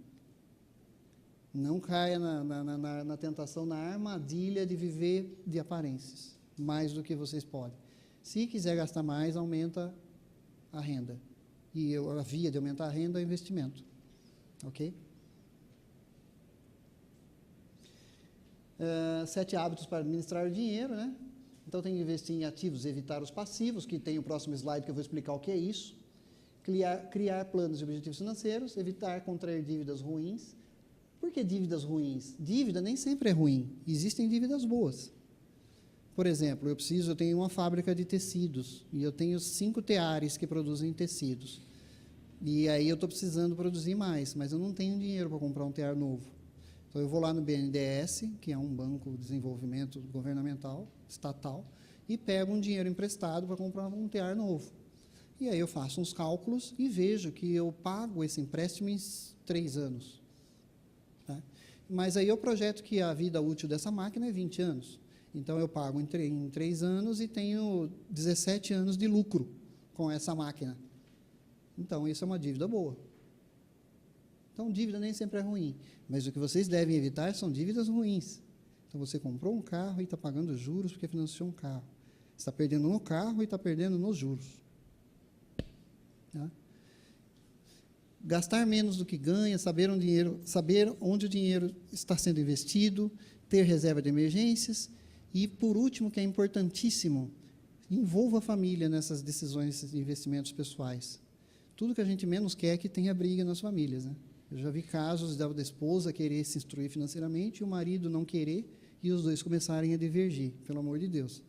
Não caia na tentação, na armadilha de viver de aparências, mais do que vocês podem. Se quiser gastar mais, aumenta a renda. E a via de aumentar a renda é o investimento. Ok? 7 hábitos para administrar o dinheiro, né? Então, tem que investir em ativos, evitar os passivos, que tem o próximo slide que eu vou explicar o que é isso. Criar planos e objetivos financeiros, evitar contrair dívidas ruins. Por que dívidas ruins? Dívida nem sempre é ruim, existem dívidas boas. Por exemplo, eu tenho uma fábrica de tecidos, e eu tenho 5 teares que produzem tecidos. E aí eu estou precisando produzir mais, mas eu não tenho dinheiro para comprar um tear novo. Então, eu vou lá no BNDES, que é um banco de desenvolvimento governamental, estatal, e pego um dinheiro emprestado para comprar um tear novo. E aí eu faço uns cálculos e vejo que eu pago esse empréstimo em 3 anos. Tá? Mas aí eu projeto que a vida útil dessa máquina é 20 anos. Então, eu pago em 3 anos e tenho 17 anos de lucro com essa máquina. Então, isso é uma dívida boa. Então, dívida nem sempre é ruim, mas o que vocês devem evitar são dívidas ruins. Então, você comprou um carro e está pagando juros porque financiou um carro. Você está perdendo no carro e está perdendo nos juros. Tá? Gastar menos do que ganha, saber onde o dinheiro está sendo investido, ter reserva de emergências e, por último, que é importantíssimo, envolva a família nessas decisões de investimentos pessoais. Tudo que a gente menos quer é que tenha briga nas famílias, né? Eu já vi casos da esposa querer se instruir financeiramente e o marido não querer e os dois começarem a divergir, pelo amor de Deus.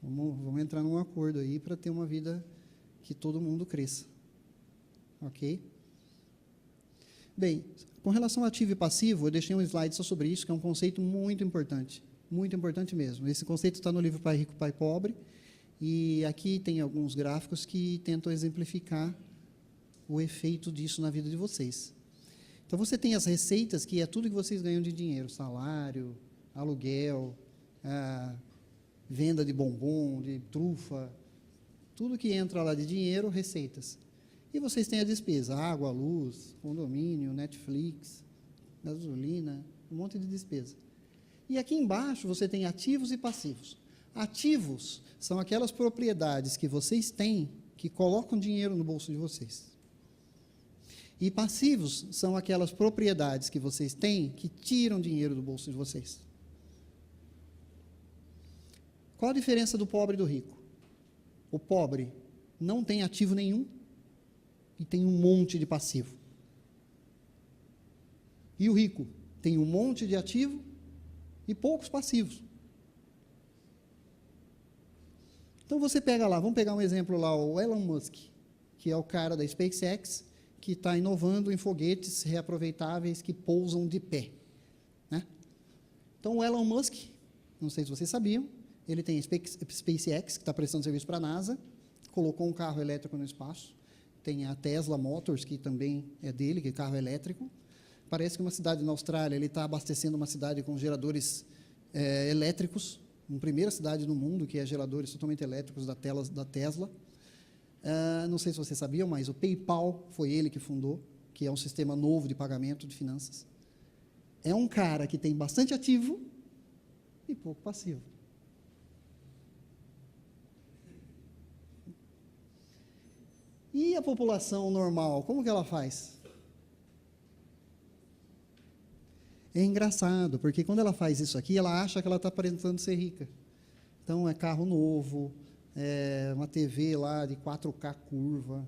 Vamos entrar num acordo aí para ter uma vida que todo mundo cresça. Ok? Bem, com relação ao ativo e passivo, eu deixei um slide só sobre isso, que é um conceito muito importante mesmo. Esse conceito está no livro Pai Rico, Pai Pobre, e aqui tem alguns gráficos que tentam exemplificar o efeito disso na vida de vocês. Então, você tem as receitas, que é tudo que vocês ganham de dinheiro, salário, aluguel, venda de bombom, de trufa, tudo que entra lá de dinheiro, receitas. E vocês têm a despesa, água, luz, condomínio, Netflix, gasolina, um monte de despesa. E aqui embaixo você tem ativos e passivos. Ativos são aquelas propriedades que vocês têm que colocam dinheiro no bolso de vocês. E passivos são aquelas propriedades que vocês têm que tiram dinheiro do bolso de vocês. Qual a diferença do pobre e do rico? O pobre não tem ativo nenhum e tem um monte de passivo. E o rico tem um monte de ativo e poucos passivos. Então, você pega lá, vamos pegar um exemplo lá, o Elon Musk, que é o cara da SpaceX, que está inovando em foguetes reaproveitáveis que pousam de pé. Né? Então, o Elon Musk, não sei se vocês sabiam, ele tem a SpaceX, que está prestando serviço para a NASA, colocou um carro elétrico no espaço, tem a Tesla Motors, que também é dele, que é carro elétrico. Parece que uma cidade na Austrália, ele está abastecendo uma cidade com geradores elétricos, uma primeira cidade no mundo que é geradores totalmente elétricos da Tesla. Não sei se vocês sabiam, mas o PayPal foi ele que fundou, que é um sistema novo de pagamento de finanças. É um cara que tem bastante ativo e pouco passivo. E a população normal, como que ela faz? É engraçado, porque quando ela faz isso aqui, ela acha que ela está aparentando ser rica. Então, é carro novo, é uma TV lá de 4K curva,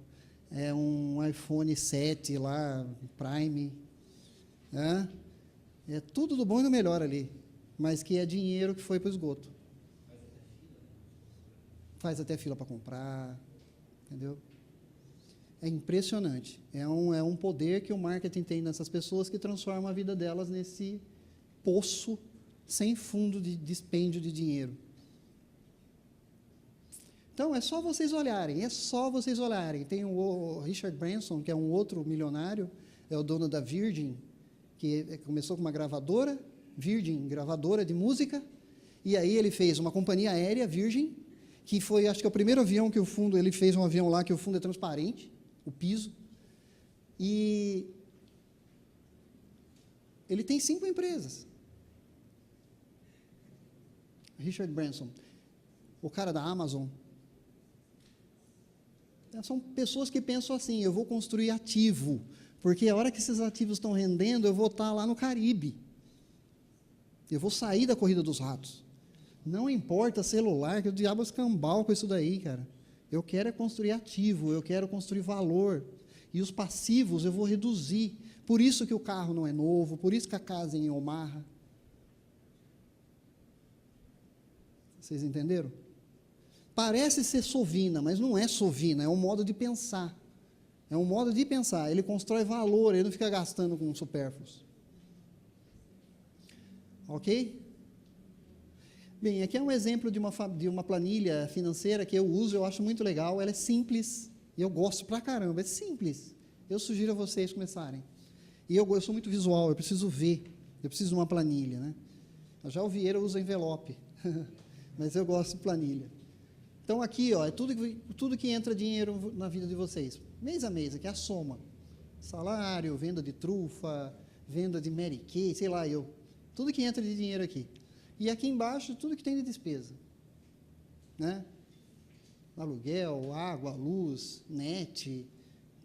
é um iPhone 7 lá, Prime, né? É tudo do bom e do melhor ali, mas que é dinheiro que foi para o esgoto. Faz até fila para comprar, entendeu? É impressionante. É um poder que o marketing tem nessas pessoas que transforma a vida delas nesse poço sem fundo de dispêndio de dinheiro. Então, é só vocês olharem, Tem o Richard Branson, que é um outro milionário, é o dono da Virgin, que começou com uma gravadora, Virgin, gravadora de música, e aí ele fez uma companhia aérea, Virgin, que foi, acho que é o primeiro avião que o fundo, ele fez um avião lá que o fundo é transparente, o piso, e ele tem 5 empresas. Richard Branson, o cara da Amazon. São pessoas que pensam assim, eu vou construir ativo, porque a hora que esses ativos estão rendendo, eu vou estar lá no Caribe. Eu vou sair da corrida dos ratos. Não importa celular, que o diabo é escambau com isso daí, cara. Eu quero é construir ativo, eu quero construir valor. E os passivos eu vou reduzir. Por isso que o carro não é novo, por isso que a casa é em Omaha. Vocês entenderam? Parece ser sovina, mas não é sovina, é um modo de pensar. É um modo de pensar. Ele constrói valor, ele não fica gastando com supérfluos. Ok? Bem, aqui é um exemplo de uma planilha financeira que eu uso, eu acho muito legal, ela é simples, e eu gosto pra caramba, é simples. Eu sugiro a vocês começarem. E eu sou muito visual, eu preciso ver, eu preciso de uma planilha, né? Já o Vieira usa envelope, mas eu gosto de planilha. Então, aqui, ó, é tudo que entra dinheiro na vida de vocês, mês a mês, aqui é a soma. Salário, venda de trufa, venda de Mary Kay, sei lá, tudo que entra de dinheiro aqui. E aqui embaixo, tudo que tem de despesa, né? Aluguel, água, luz, net,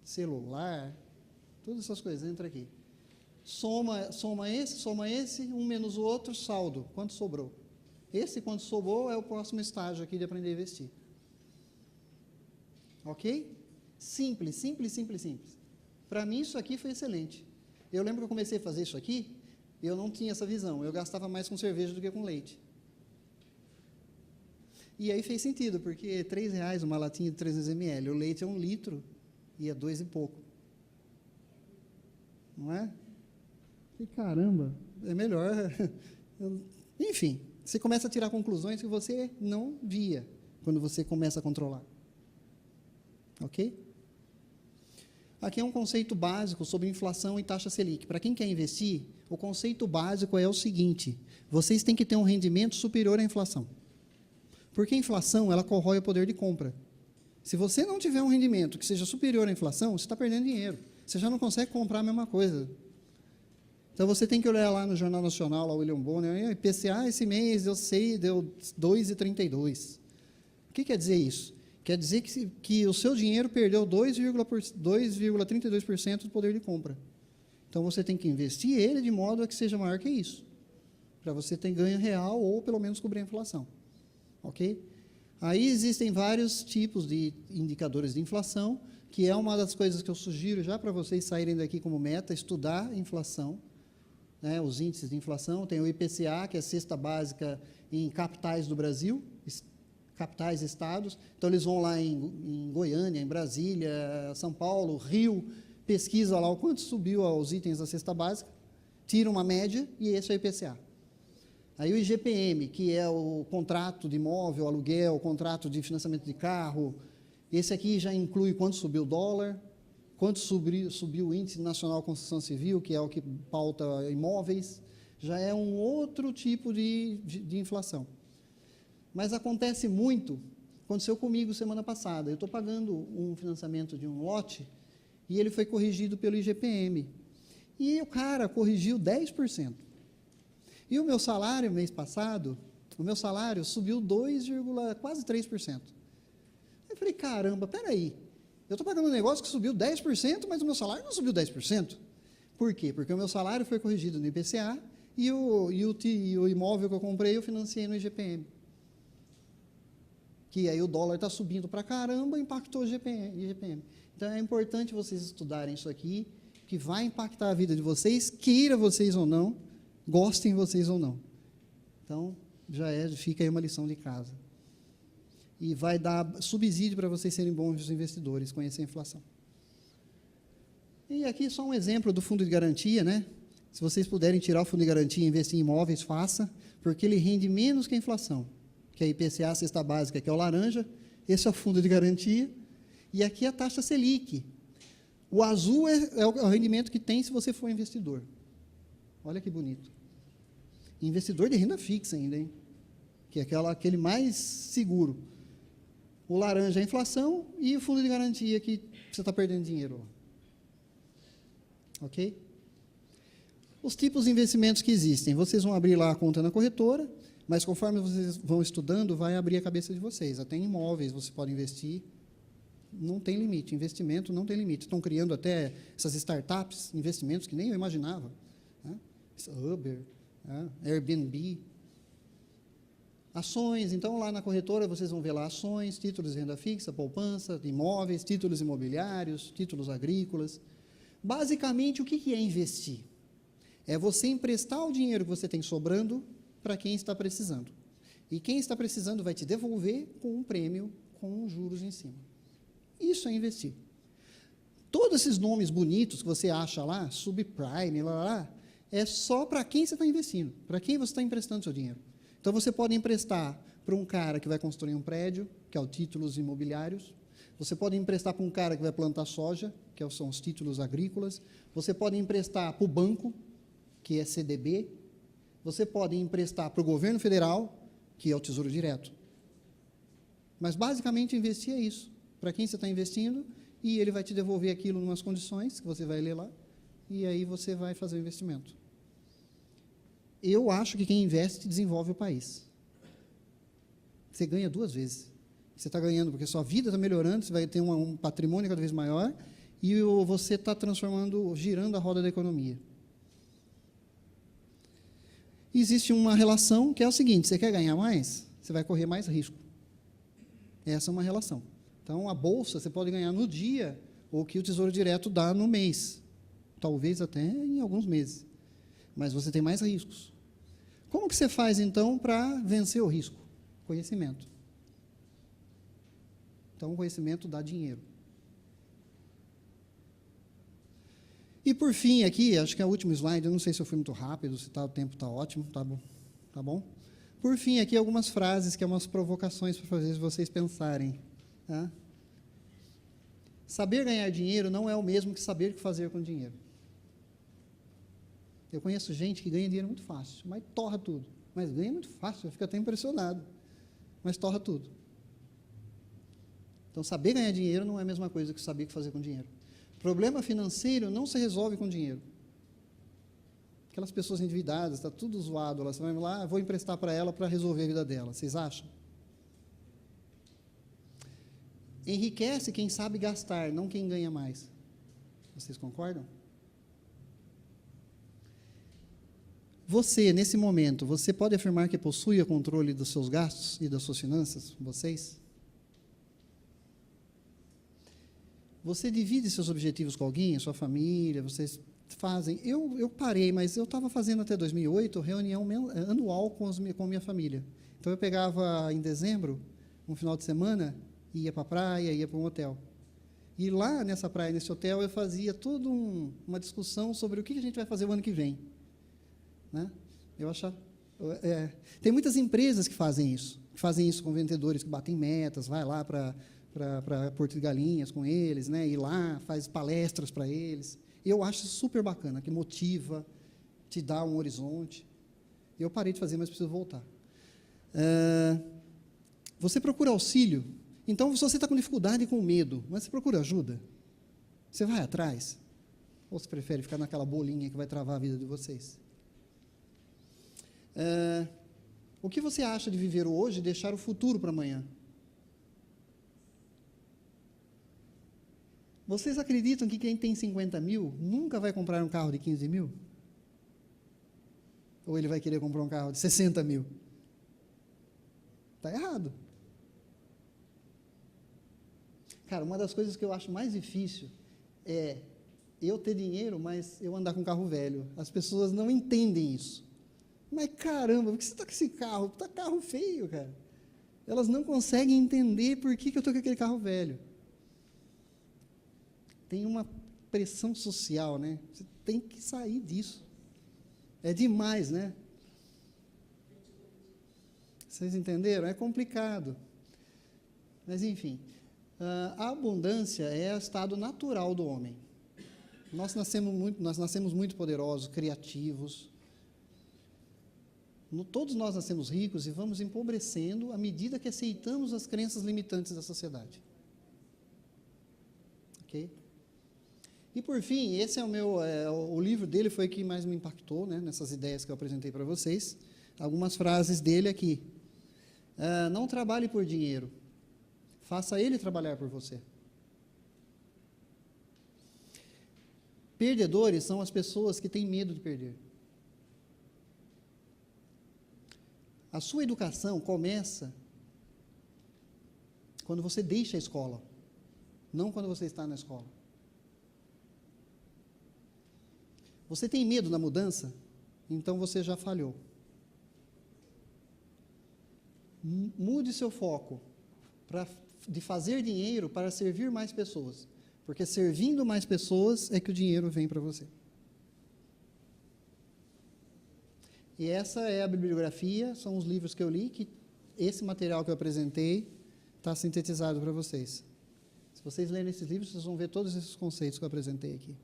celular, todas essas coisas entram aqui. Soma esse, um menos o outro, saldo, quanto sobrou. Esse, quanto sobrou, é o próximo estágio aqui de aprender a investir. Ok? Simples, simples, simples, simples. Para mim, isso aqui foi excelente. Eu lembro que eu comecei a fazer isso aqui, eu não tinha essa visão, eu gastava mais com cerveja do que com leite. E aí fez sentido, porque R$3 uma latinha de 300 ml, o leite é 1 litro e é 2 e pouco. Não é? E caramba, é melhor. Enfim, você começa a tirar conclusões que você não via quando você começa a controlar. Ok? Aqui é um conceito básico sobre inflação e taxa Selic. Para quem quer investir, o conceito básico é o seguinte: vocês têm que ter um rendimento superior à inflação. Porque a inflação, ela corrói o poder de compra. Se você não tiver um rendimento que seja superior à inflação, você está perdendo dinheiro. Você já não consegue comprar a mesma coisa. Então, você tem que olhar lá no Jornal Nacional, lá o William Bonner, IPCA esse mês, eu sei, deu 2,32. O que quer dizer isso? Quer dizer que o seu dinheiro perdeu 2,32% do poder de compra. Então, você tem que investir ele de modo a que seja maior que isso, para você ter ganho real ou, pelo menos, cobrir a inflação. Ok? Aí existem vários tipos de indicadores de inflação, que é uma das coisas que eu sugiro já para vocês saírem daqui como meta, estudar a inflação, né, os índices de inflação. Tem o IPCA, que é a cesta básica em capitais do Brasil, capitais, estados. Então, eles vão lá em Goiânia, em Brasília, São Paulo, Rio, pesquisa lá o quanto subiu os itens da cesta básica, tira uma média e esse é o IPCA. Aí o IGPM, que é o contrato de imóvel, aluguel, o contrato de financiamento de carro, esse aqui já inclui quanto subiu o dólar, quanto subiu o Índice Nacional de Construção Civil, que é o que pauta imóveis, Já é um outro tipo de inflação. Mas acontece muito, aconteceu comigo semana passada. Eu estou pagando um financiamento de um lote e ele foi corrigido pelo IGPM. E o cara corrigiu 10%. E o meu salário, mês passado, o meu salário subiu quase 3%. Eu falei, caramba, peraí, eu estou pagando um negócio que subiu 10%, mas o meu salário não subiu 10%. Por quê? Porque o meu salário foi corrigido no IPCA e o imóvel que eu comprei eu financiei no IGPM. Que aí o dólar está subindo para caramba, impactou o IGPM. Então, é importante vocês estudarem isso aqui, que vai impactar a vida de vocês, queira vocês ou não, gostem vocês ou não. Então, fica aí uma lição de casa. E vai dar subsídio para vocês serem bons investidores, conhecer a inflação. E aqui só um exemplo do fundo de garantia, né? Se vocês puderem tirar o fundo de garantia e investir em imóveis, faça, porque ele rende menos que a inflação, que é a IPCA, a cesta básica, que é o laranja, esse é o fundo de garantia, e aqui é a taxa Selic. O azul é o rendimento que tem se você for investidor. Olha que bonito. Investidor de renda fixa ainda, hein? Que é aquele mais seguro. O laranja é a inflação e o fundo de garantia que você está perdendo dinheiro. Ok? Os tipos de investimentos que existem. Vocês vão abrir lá a conta na corretora, mas conforme vocês vão estudando, vai abrir a cabeça de vocês. Até em imóveis você pode investir. Não tem limite. Investimento não tem limite. Estão criando até essas startups, investimentos que nem eu imaginava. Né? Uber, Airbnb. Ações, então lá na corretora vocês vão ver lá ações, títulos de renda fixa, poupança, imóveis, títulos imobiliários, títulos agrícolas. Basicamente, o que é investir? É você emprestar o dinheiro que você tem sobrando para quem está precisando. E quem está precisando vai te devolver com um prêmio, com juros em cima. Isso é investir. Todos esses nomes bonitos que você acha lá, subprime, é só para quem você está investindo, para quem você está emprestando seu dinheiro. Então, você pode emprestar para um cara que vai construir um prédio, que é o títulos imobiliários. Você pode emprestar para um cara que vai plantar soja, que são os títulos agrícolas. Você pode emprestar para o banco, que é CDB. Você pode emprestar para o governo federal, que é o Tesouro Direto. Mas, basicamente, investir é isso. Para quem você está investindo, e ele vai te devolver aquilo em umas condições, que você vai ler lá, e aí você vai fazer o investimento. Eu acho que quem investe desenvolve o país. Você ganha duas vezes. Você está ganhando porque sua vida está melhorando, você vai ter um patrimônio cada vez maior e você está girando a roda da economia. Existe uma relação que é o seguinte, você quer ganhar mais? Você vai correr mais risco. Essa é uma relação. Então, a bolsa você pode ganhar no dia o que o Tesouro Direto dá no mês. Talvez até em alguns meses. Mas você tem mais riscos. Como que você faz, então, para vencer o risco? Conhecimento. Então, o conhecimento dá dinheiro. E, por fim, aqui, acho que é o último slide, eu não sei se eu fui muito rápido, se o tempo está ótimo, tá bom? Por fim, aqui, algumas frases, que são umas provocações para fazer vocês pensarem. Tá? Saber ganhar dinheiro não é o mesmo que saber o que fazer com dinheiro. Eu conheço gente que ganha dinheiro muito fácil, mas torra tudo. Mas ganha muito fácil, eu fico até impressionado. Mas torra tudo. Então, saber ganhar dinheiro não é a mesma coisa que saber o que fazer com dinheiro. Problema financeiro não se resolve com dinheiro. Aquelas pessoas endividadas, está tudo zoado, você vai lá, vou emprestar para ela para resolver a vida dela. Vocês acham? Enriquece quem sabe gastar, não quem ganha mais. Vocês concordam? Você, nesse momento, você pode afirmar que possui o controle dos seus gastos e das suas finanças? Vocês? Você divide seus objetivos com alguém, a sua família, vocês fazem... Eu parei, mas eu estava fazendo até 2008 reunião anual com minha família. Então, eu pegava em dezembro, um final de semana, ia para a praia, ia para um hotel. E lá, nessa praia, nesse hotel, eu fazia toda uma discussão sobre o que a gente vai fazer o ano que vem. Né? Eu achava, tem muitas empresas que fazem isso com vendedores que batem metas, vai lá para Porto de Galinhas com eles, né? Ir lá, faz palestras para eles. Eu acho super bacana, que motiva. te dá um horizonte. Eu parei de fazer, mas preciso voltar. Você procura auxílio. Então, se você está com dificuldade e com medo, mas você procura ajuda, você vai atrás? Ou você prefere ficar naquela bolinha que vai travar a vida de vocês? O que você acha de viver o hoje e deixar o futuro para amanhã? Vocês acreditam que quem tem 50 mil nunca vai comprar um carro de 15 mil? Ou ele vai querer comprar um carro de 60 mil? Está errado. Cara, uma das coisas que eu acho mais difícil é eu ter dinheiro, mas eu andar com um carro velho. As pessoas não entendem isso. Mas caramba, por que você está com esse carro? Está carro feio, cara. Elas não conseguem entender por que eu estou com aquele carro velho. Tem uma pressão social, né? Você tem que sair disso. É demais, né? Vocês entenderam? É complicado. Mas, enfim, a abundância é o estado natural do homem. Nós nascemos muito poderosos, criativos. Todos nós nascemos ricos e vamos empobrecendo à medida que aceitamos as crenças limitantes da sociedade. Ok? E, por fim, esse é o livro dele foi o que mais me impactou, né, nessas ideias que eu apresentei para vocês. Algumas frases dele aqui. Não trabalhe por dinheiro. Faça ele trabalhar por você. Perdedores são as pessoas que têm medo de perder. A sua educação começa quando você deixa a escola, não quando você está na escola. Você tem medo da mudança? Então você já falhou. Mude seu foco de fazer dinheiro para servir mais pessoas, porque servindo mais pessoas é que o dinheiro vem para você. E essa é a bibliografia, são os livros que eu li, que esse material que eu apresentei está sintetizado para vocês. Se vocês lerem esses livros, vocês vão ver todos esses conceitos que eu apresentei aqui.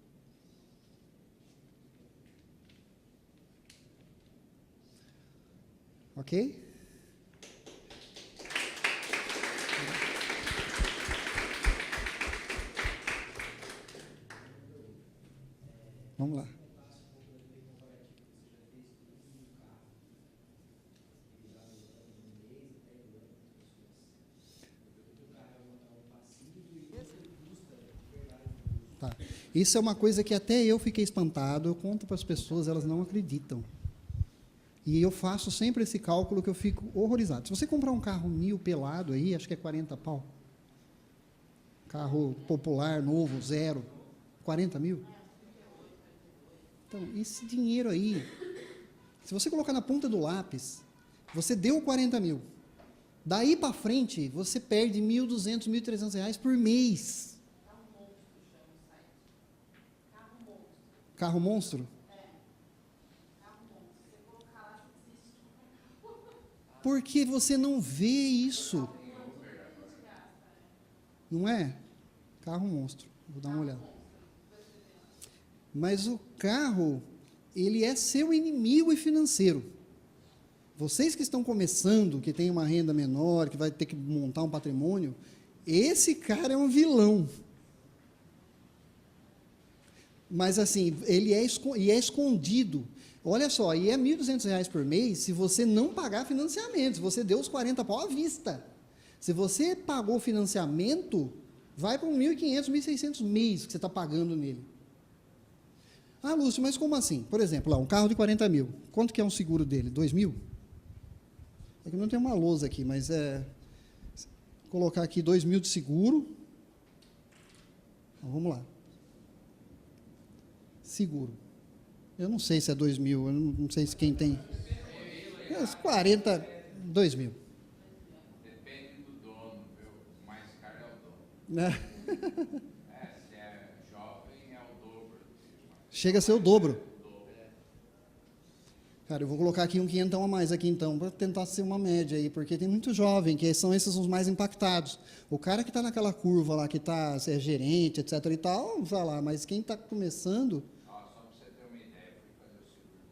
Ok? Vamos lá. Tá. Isso é uma coisa que até eu fiquei espantado, eu conto para as pessoas, elas não acreditam. E eu faço sempre esse cálculo que eu fico horrorizado. Se você comprar um carro 1000 pelado aí, acho que é 40 pau. Carro popular, novo, zero, 40 mil. Então, esse dinheiro aí, se você colocar na ponta do lápis, você deu 40 mil. Daí para frente, você perde 1.200, 1.300 reais por mês. Carro monstro? Porque você não vê isso. Não é? Carro monstro. Vou dar uma olhada. Mas o carro, ele é seu inimigo financeiro. Vocês que estão começando, que têm uma renda menor, que vai ter que montar um patrimônio, esse cara é um vilão. Mas assim, ele é escondido. Olha só, e é R$ 1.200 por mês se você não pagar financiamento, se você deu os 40 pau à vista. Se você pagou financiamento, vai para 1.500, 1.600 mês que você está pagando nele. Ah, Lúcio, mas como assim? Por exemplo, lá, um carro de 40 mil, quanto que é um seguro dele? 2.000? É que não tem uma lousa aqui, mas vou colocar aqui 2.000 de seguro. Então, vamos lá. Seguro. Eu não sei se é 2.000, eu não sei se quem tem. 40, 2.000. Depende do dono, viu? O mais caro é o dono. Né? Se é jovem, é o dobro. Chega a ser o dobro. Cara, eu vou colocar aqui um 500 a mais aqui então, para tentar ser uma média aí, porque tem muito jovem, que são esses os mais impactados. O cara que está naquela curva lá, que é gerente, etc e tal, vai lá, mas quem está começando... Só para você ter uma ideia, eu fui fazer o seguro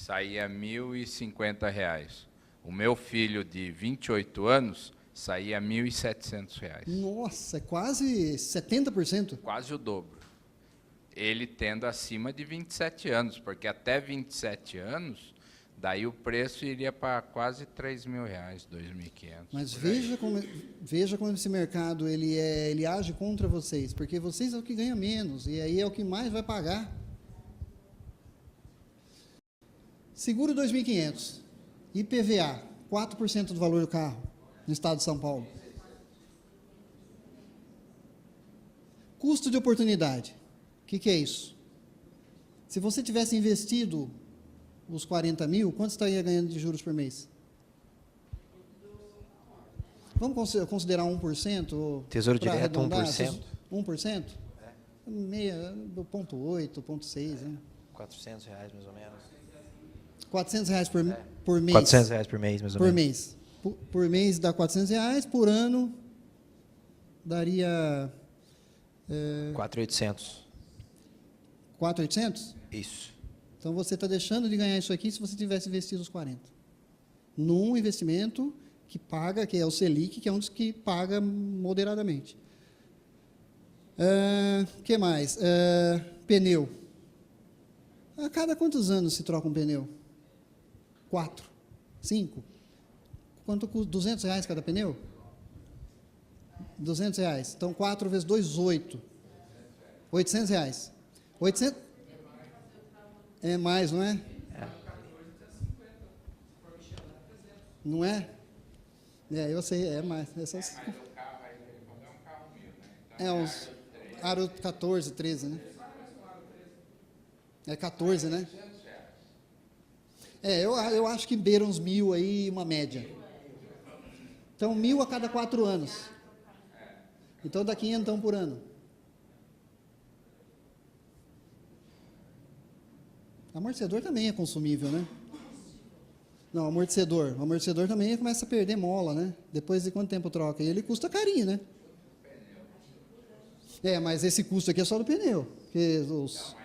saía R$ 1.050. O meu filho de 28 anos saía R$ 1.700. Nossa, é quase 70%. Quase o dobro. Ele tendo acima de 27 anos, porque até 27 anos, daí o preço iria para quase R$ 3.000, R$ 2.500. Mas veja como esse mercado ele age contra vocês, porque vocês é o que ganha menos, e aí é o que mais vai pagar. Seguro 2.500, IPVA, 4% do valor do carro, no estado de São Paulo. Custo de oportunidade, o que é isso? Se você tivesse investido os 40 mil, quanto estaria ganhando de juros por mês? Vamos considerar 1%? Tesouro direto, 1%? 1%? Meia, 0,8, 0,6, né? R$400, mais ou menos. R$400 por mês? R$400 por mês, mais ou por menos. mês. Por mês dá R$400, por ano daria... 4.800. 4.800? Isso. Então, você está deixando de ganhar isso aqui se você tivesse investido os 40. Num investimento que paga, que é o Selic, que é um dos que paga moderadamente. Que mais? Pneu. A cada quantos anos se troca um pneu? 4? 5? Quanto custa? R$200 cada pneu? R$200. Então, 4 vezes 2, 8. R$800. 800? É mais, não é? Não é? Eu sei, é mais. Mas o carro aí, quando é um carro 1.000, né? Então, É uns aro 14, 13, né? É 14, né? Eu acho que beira uns 1.000 aí, uma média. Então, 1.000 a cada 4 anos. Então, dá 500 por ano. Amortecedor também é consumível, né? Não, amortecedor. O amortecedor também começa a perder mola, né? Depois de quanto tempo troca? E ele custa carinho, né? Mas esse custo aqui é só do pneu. Porque os...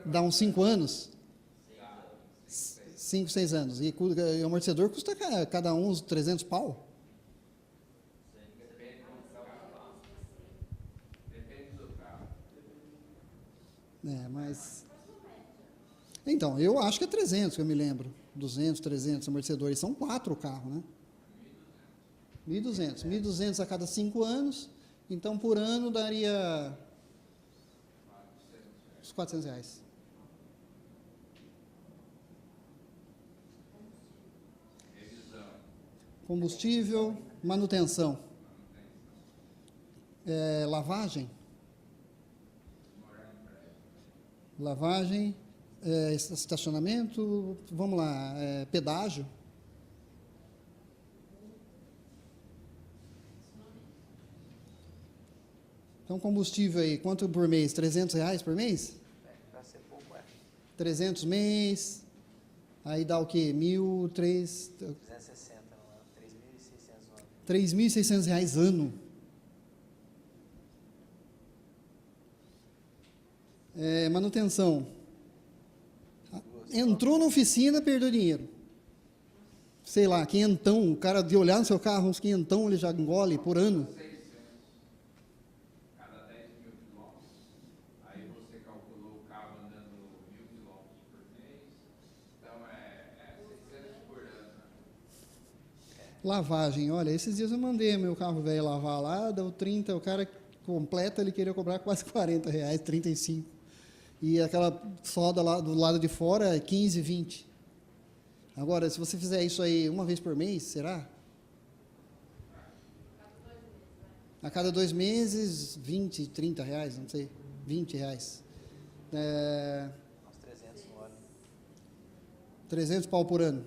Dá uns 5 anos? 5, 6 anos. E o amortecedor custa cada um uns 300 pau? Mas... Então, eu acho que é 300, que eu me lembro. 200, 300 amortecedores. São 4 o carro, né? 1.200. 1.200 a cada 5 anos. Então, por ano, daria uns R$400. Combustível, manutenção. Lavagem. Lavagem, estacionamento, vamos lá, pedágio. Então, combustível aí, quanto por mês? R$300 por mês? Para ser pouco, 300 mês, aí dá o quê? 260 no ano, 3.600 reais ano. Manutenção. Entrou na oficina, perdeu dinheiro. Sei lá, quinhentão, o cara de olhar no seu carro, uns quinhentão ele já engole por ano. cada 10.000 quilômetros, aí você calculou o carro andando 1.000 quilômetros por mês, então é 600 por ano. Lavagem, olha, esses dias eu mandei meu carro velho lavar lá, deu 30, o cara completa, ele queria cobrar quase R$40, 35. E aquela solda lá do lado de fora é 15, 20. Agora, se você fizer isso aí uma vez por mês, será? A cada 2 meses, 20, 30 reais, não sei, 20 reais. Uns 300 no ano. 300 pau por ano.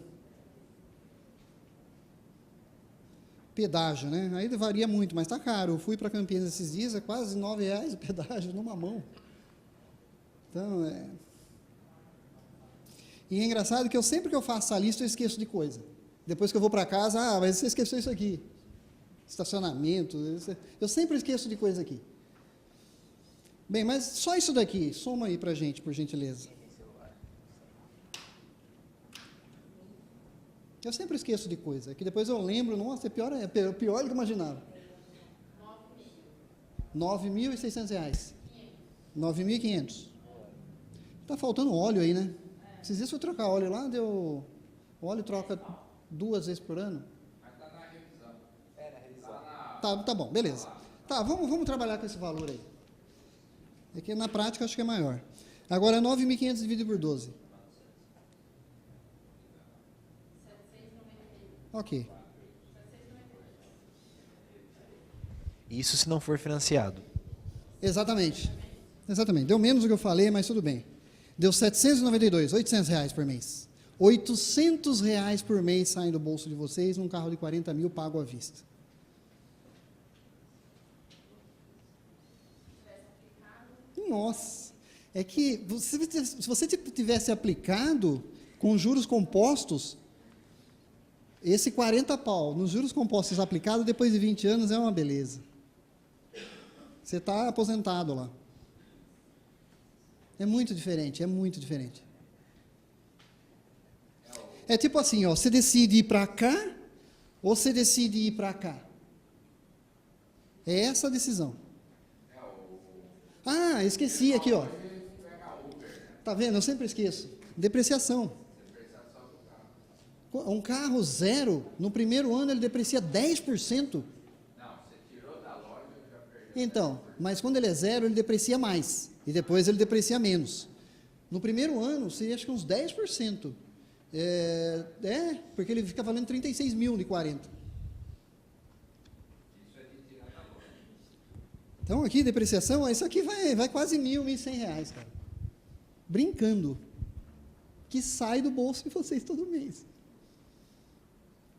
Pedágio, né? Aí varia muito, mas tá caro. Eu fui para Campinas esses dias, é quase R$9 o pedágio numa mão. Então, E é engraçado que sempre que eu faço essa lista, eu esqueço de coisa. Depois que eu vou para casa, mas você esqueceu isso aqui. Estacionamento, eu sempre esqueço de coisa aqui. Bem, mas só isso daqui, soma aí para a gente, por gentileza. Eu sempre esqueço de coisa, que depois eu lembro, nossa, é pior do que eu imaginava. R$ 9.600. 9.500. Está faltando óleo aí, né? Esses dias foi trocar óleo lá, deu... O óleo troca 2 vezes por ano? Mas está na revisão. É, na revisão. Tá bom, beleza. Tá, vamos trabalhar com esse valor aí. É que na prática acho que é maior. Agora, 9.500 dividido por 12. Ok. Isso se não for financiado. Exatamente. Deu menos do que eu falei, mas tudo bem. Deu 792, R$800 por mês. R$800 por mês saem do bolso de vocês num carro de 40 mil pago à vista. Nossa, é que se você tivesse aplicado com juros compostos, esse 40 pau nos juros compostos aplicados depois de 20 anos é uma beleza. Você está aposentado lá. É muito diferente, É tipo assim, ó, você decide ir para cá ou você decide ir para cá? É essa a decisão. Ah, esqueci aqui, ó. Tá vendo? Eu sempre esqueço. Depreciação. Um carro zero, no primeiro ano ele deprecia 10%. Não, você tirou da loja e já perdeu. Então, mas quando ele é zero, ele deprecia mais. E depois ele deprecia menos. No primeiro ano, seria acho que uns 10%. Porque ele fica valendo 36 mil de 40. Então, aqui, depreciação, isso aqui vai quase R$1.100, cara. Brincando. Que sai do bolso de vocês todo mês.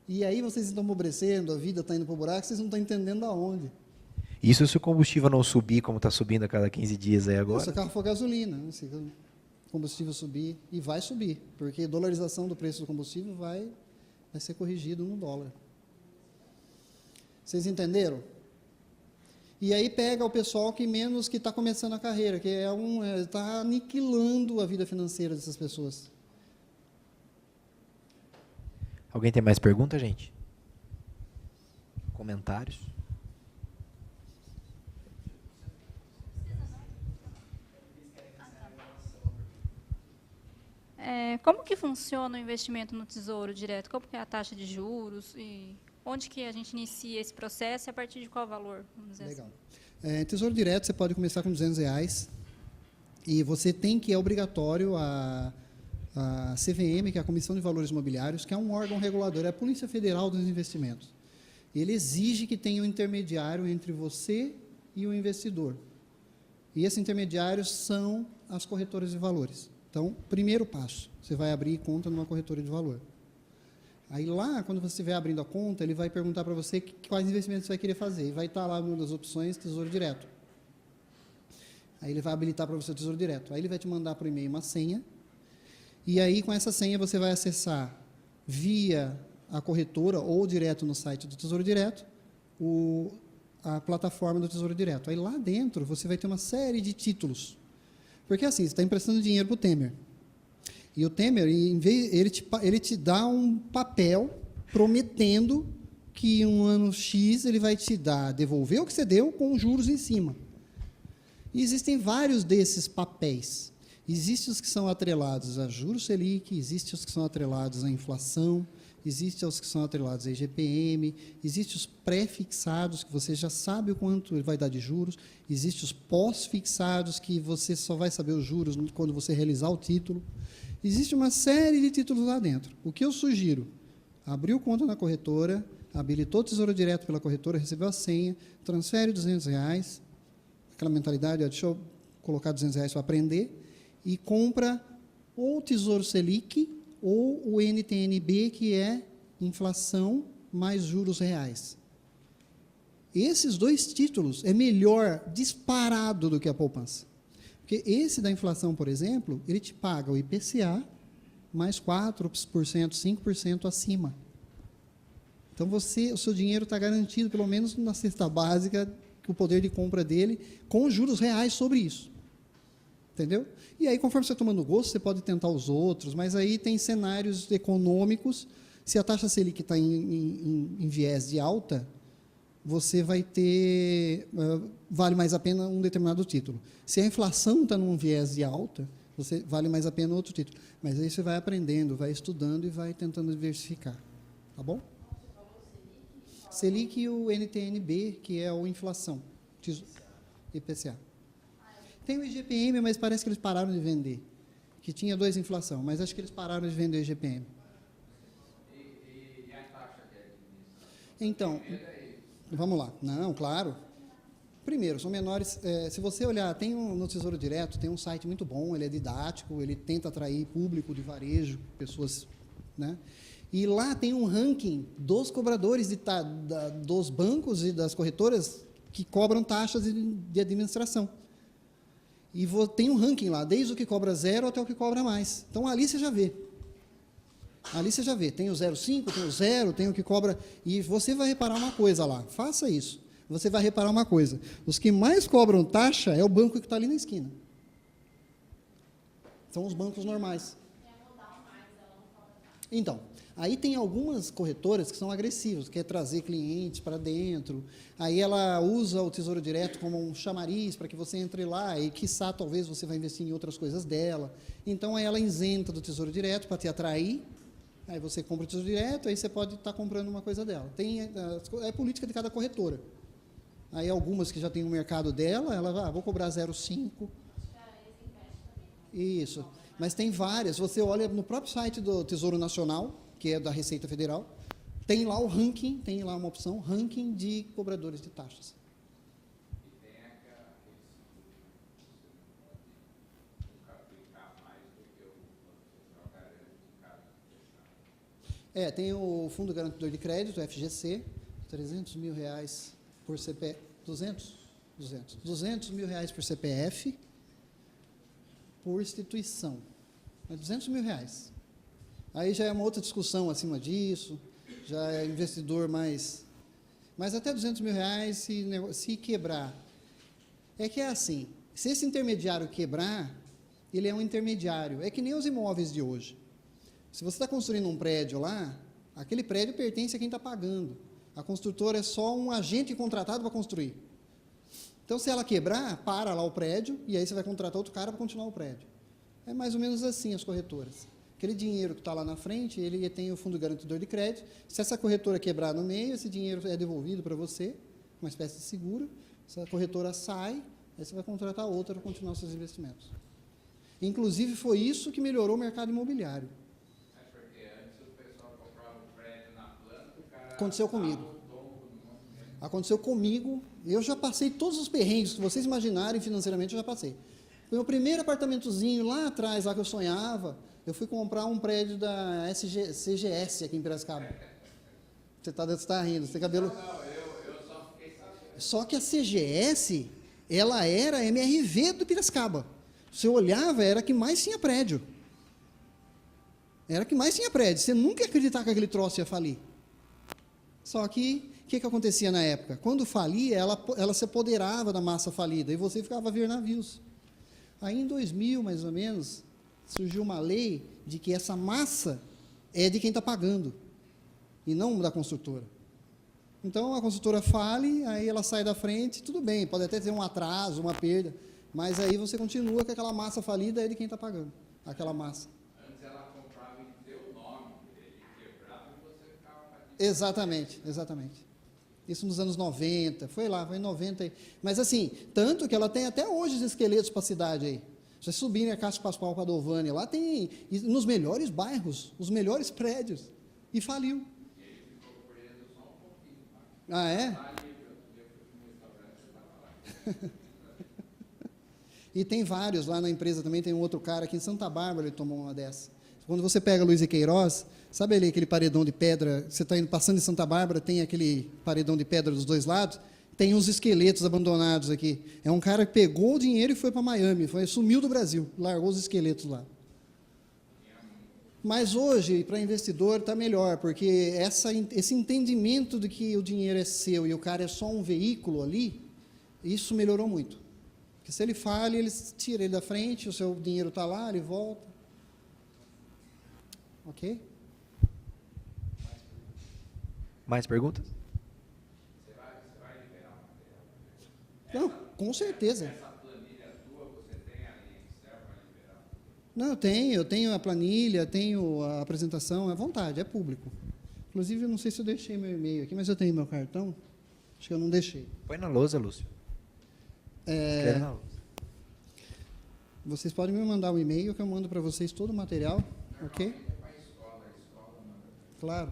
E aí vocês estão empobrecendo, a vida está indo para o buraco, vocês não estão entendendo aonde. Isso se o combustível não subir, como está subindo a cada 15 dias aí agora? Se o carro for gasolina, se o combustível subir, e vai subir, porque a dolarização do preço do combustível vai ser corrigido no dólar. Vocês entenderam? E aí pega o pessoal que está começando a carreira, que está aniquilando a vida financeira dessas pessoas. Alguém tem mais pergunta, gente? Comentários? Como que funciona o investimento no Tesouro Direto? Como que é a taxa de juros? E onde que a gente inicia esse processo e a partir de qual valor? Vamos dizer Legal. Assim. Tesouro Direto, você pode começar com R$200. E você tem que, é obrigatório, a CVM, que é a Comissão de Valores Imobiliários, que é um órgão regulador, é a Polícia Federal dos Investimentos. Ele exige que tenha um intermediário entre você e o investidor. E esses intermediários são as corretoras de valores. Então, primeiro passo, você vai abrir conta numa corretora de valor. Aí lá, quando você estiver abrindo a conta, ele vai perguntar para você quais investimentos você vai querer fazer. E vai estar lá uma das opções, Tesouro Direto. Aí ele vai habilitar para você o Tesouro Direto. Aí ele vai te mandar por e-mail uma senha. E aí, com essa senha, você vai acessar via a corretora ou direto no site do Tesouro Direto a plataforma do Tesouro Direto. Aí lá dentro, você vai ter uma série de títulos. Porque assim, você está emprestando dinheiro para o Temer. E o Temer, ele te dá um papel prometendo que em um ano X ele vai te devolver o que você deu com juros em cima. E existem vários desses papéis. Existem os que são atrelados a juros Selic, existem os que são atrelados à inflação, existem os que são atrelados a IGPM, existem os pré-fixados, que você já sabe o quanto ele vai dar de juros, existem os pós-fixados, que você só vai saber os juros quando você realizar o título. Existe uma série de títulos lá dentro. O que eu sugiro? Abriu conta na corretora, habilitou o Tesouro Direto pela corretora, recebeu a senha, transfere R$200, aquela mentalidade, deixa eu colocar R$200 para aprender, e compra ou o Tesouro Selic ou o NTN-B, que é inflação mais juros reais. Esses dois títulos é melhor disparado do que a poupança. Porque esse da inflação, por exemplo, ele te paga o IPCA mais 4%, 5% acima. Então, o seu dinheiro está garantido, pelo menos na cesta básica, o poder de compra dele com juros reais sobre isso. Entendeu? E aí, conforme você tomando gosto, você pode tentar os outros, mas aí tem cenários econômicos. Se a taxa Selic está em viés de alta, você vai ter, vale mais a pena um determinado título. Se a inflação está num viés de alta, vale mais a pena outro título. Mas aí você vai aprendendo, vai estudando e vai tentando diversificar. Tá bom? Selic e o NTN-B, que é o inflação, IPCA. Tem o IGPM, mas parece que eles pararam de vender, que tinha 2 inflação, mas acho que eles pararam de vender o IGPM. E a taxa de administração? Então, vamos lá. Não, claro. Primeiro, são menores. Se você olhar, no Tesouro Direto, tem um site muito bom, ele é didático, ele tenta atrair público de varejo, pessoas, né? E lá tem um ranking dos cobradores dos bancos e das corretoras que cobram taxas de administração. E tem um ranking lá, desde o que cobra 0 até o que cobra mais. Então, ali você já vê. Ali você já vê. Tem o 0,5, tem o 0, tem o que cobra. E você vai reparar uma coisa lá. Faça isso. Você vai reparar uma coisa. Os que mais cobram taxa é o banco que está ali na esquina. São os bancos normais. Então, aí tem algumas corretoras que são agressivas, quer trazer clientes para dentro, aí ela usa o Tesouro Direto como um chamariz para que você entre lá e, quiçá, talvez você vai investir em outras coisas dela. Então, aí ela isenta do Tesouro Direto para te atrair, aí você compra o Tesouro Direto, aí você pode estar comprando uma coisa dela. É política de cada corretora. Aí algumas que já tem o mercado dela, ela vai, vou cobrar 0,5. Isso. Mas tem várias. Você olha no próprio site do Tesouro Nacional, que é da Receita Federal, tem lá o ranking, tem lá uma opção, ranking de cobradores de taxas. E tem aquela aplicar mais do que o garante de cada fechado. Tem o Fundo Garantidor de Crédito, FGC, R$300 mil por CPF, 200 mil reais por CPF, por instituição. É R$200 mil. Aí já é uma outra discussão acima disso, já é investidor mais... Mas até R$200 mil, se quebrar. É que é assim, se esse intermediário quebrar, ele é um intermediário. É que nem os imóveis de hoje. Se você está construindo um prédio lá, aquele prédio pertence a quem está pagando. A construtora é só um agente contratado para construir. Então, se ela quebrar, para lá o prédio, e aí você vai contratar outro cara para continuar o prédio. É mais ou menos assim as corretoras. Aquele dinheiro que está lá na frente, ele tem o fundo garantidor de crédito. Se essa corretora quebrar no meio, esse dinheiro é devolvido para você, uma espécie de seguro. Se a corretora sai, aí você vai contratar outra para continuar os seus investimentos. Inclusive, foi isso que melhorou o mercado imobiliário. É porque antes o pessoal comprava um prédio na planta, o cara... Aconteceu comigo. Aconteceu comigo. Eu já passei todos os perrengues que vocês imaginarem financeiramente, eu já passei. O meu primeiro apartamentozinho lá atrás, lá que eu sonhava, eu fui comprar um prédio da CGS aqui em Piracicaba. Você está rindo, você tem cabelo... Não, eu só fiquei sabendo. Só que a CGS, ela era a MRV do Piracicaba. Você olhava, era a que mais tinha prédio. Era a que mais tinha prédio. Você nunca ia acreditar que aquele troço ia falir. Só que, o que acontecia na época? Quando falia, ela se apoderava da massa falida e você ficava a ver navios. Aí, em 2000, mais ou menos, surgiu uma lei de que essa massa é de quem está pagando e não da construtora. Então, a construtora fale, aí ela sai da frente, tudo bem, pode até ter um atraso, uma perda, mas aí você continua com aquela massa falida, é de quem está pagando, aquela massa. Antes ela comprava em teu nome, ele quebrava e você ficava... Exatamente. Isso nos anos 90, foi em 90. Mas assim, tanto que ela tem até hoje os esqueletos para a cidade aí. Você subir na Cássio Pascoal Padovani, lá tem, nos melhores bairros, os melhores prédios, e faliu. E ele ficou preso só um pouquinho. Ah, é? Ali, eu fui no restaurante, você estava lá. E tem vários lá na empresa também, tem um outro cara aqui em Santa Bárbara, ele tomou uma dessa. Quando você pega Luiz e Queiroz, sabe ali aquele paredão de pedra, você está passando em Santa Bárbara, tem aquele paredão de pedra dos dois lados, tem uns esqueletos abandonados aqui. É um cara que pegou o dinheiro e foi para Miami, sumiu do Brasil, largou os esqueletos lá. Mas hoje, para investidor, está melhor, porque esse entendimento de que o dinheiro é seu e o cara é só um veículo ali, Isso melhorou muito. Porque se ele falha, eles tiram ele da frente, o seu dinheiro está lá, ele volta. Ok? Mais perguntas? Não, com certeza. Essa planilha tua, você tem ali em Excel para liberar? Não, eu tenho a planilha, tenho a apresentação, é à vontade, é público. Inclusive, eu não sei se eu deixei meu e-mail aqui, mas eu tenho meu cartão. Acho que eu não deixei. Põe na lousa, Lúcio. Escreve na lousa. Vocês podem me mandar um e-mail que eu mando para vocês todo o material, ok? Claro.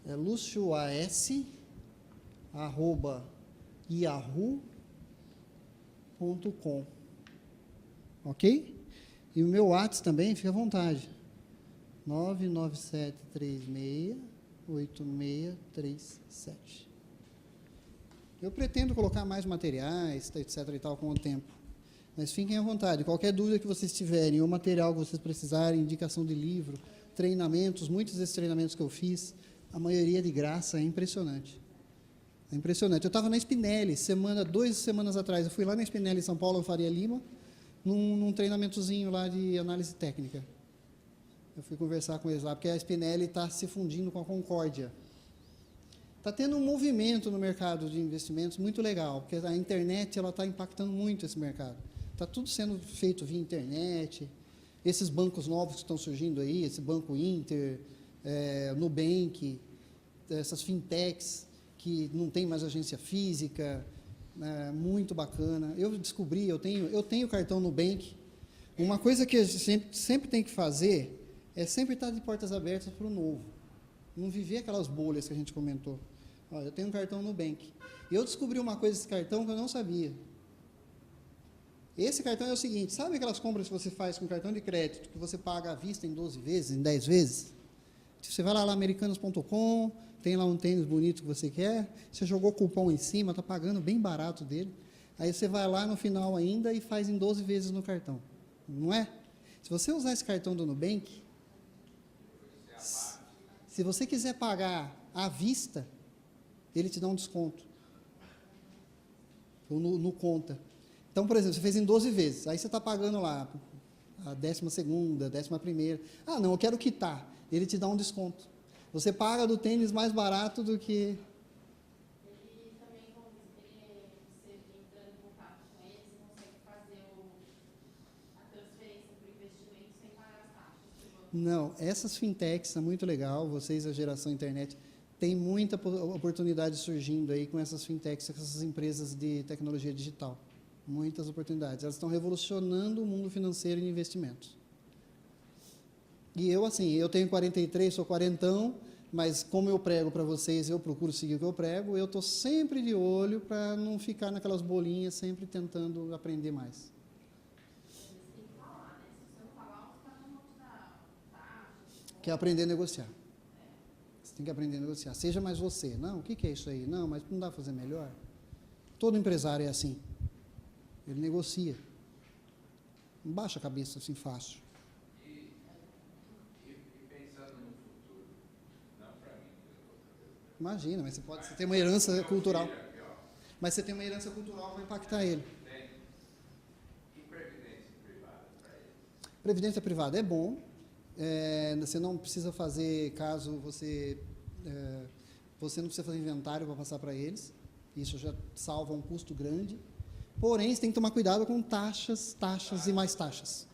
É lucioas@yahoo.com. Ok? E o meu WhatsApp também, fica à vontade. 997368637. Eu pretendo colocar mais materiais, etc. e tal, com o tempo. Mas fiquem à vontade. Qualquer dúvida que vocês tiverem, ou material que vocês precisarem, indicação de livro, treinamentos, muitos desses treinamentos que eu fiz, a maioria de graça, é impressionante. É impressionante. Eu estava na Spinelli, 2 semanas atrás, eu fui lá na Spinelli, em São Paulo, em Faria Lima, num treinamentozinho lá de análise técnica. Eu fui conversar com eles lá, porque a Spinelli está se fundindo com a Concórdia. Está tendo um movimento no mercado de investimentos muito legal, porque a internet está impactando muito esse mercado. Está tudo sendo feito via internet. Esses bancos novos que estão surgindo aí, esse Banco Inter, Nubank, essas fintechs que não tem mais agência física, muito bacana. Eu descobri, eu tenho cartão Nubank. Uma coisa que a gente sempre tem que fazer é sempre estar de portas abertas para o novo. Não viver aquelas bolhas que a gente comentou. Olha, eu tenho um cartão Nubank. E eu descobri uma coisa desse cartão que eu não sabia. Esse cartão é o seguinte, sabe aquelas compras que você faz com cartão de crédito, que você paga à vista em 12 vezes, em 10 vezes? Você vai lá, americanos.com, tem lá um tênis bonito que você quer, você jogou cupom em cima, está pagando bem barato dele, aí você vai lá no final ainda e faz em 12 vezes no cartão. Não é? Se você usar esse cartão do Nubank, se você quiser pagar à vista, ele te dá um desconto no conta. Então, por exemplo, você fez em 12 vezes, aí você está pagando lá a 12ª, 11ª. Ah, não, eu quero quitar. Ele te dá um desconto. Você paga do tênis mais barato do que... Ele também, você entrando em contato com ele, você consegue fazer a transferência para o investimento sem pagar as taxas. Não, essas fintechs são muito legal, vocês, a geração internet, tem muita oportunidade surgindo aí com essas fintechs, com essas empresas de tecnologia digital. Muitas oportunidades. Elas estão revolucionando o mundo financeiro e investimentos. E eu, assim, eu tenho 43, sou quarentão, mas como eu prego para vocês, eu procuro seguir o que eu prego, eu estou sempre de olho para não ficar naquelas bolinhas, sempre tentando aprender mais. Tem que falar, né? Se você não falar, os caras não vão te dar taxa. Que é aprender a negociar. Você tem que aprender a negociar. Seja mais você. Não, o que é isso aí? Não, mas não dá para fazer melhor? Todo empresário é assim. Ele negocia. Não baixa a cabeça assim fácil. E pensando no futuro, não para mim. Imagina, mas você tem uma herança cultural. Mas você tem uma herança cultural que vai impactar ele. Tem. E previdência privada para ele? Previdência privada é bom. Você não precisa fazer, caso você não precisa fazer inventário para passar para eles. Isso já salva um custo grande. Porém, você tem que tomar cuidado com taxas e mais taxas.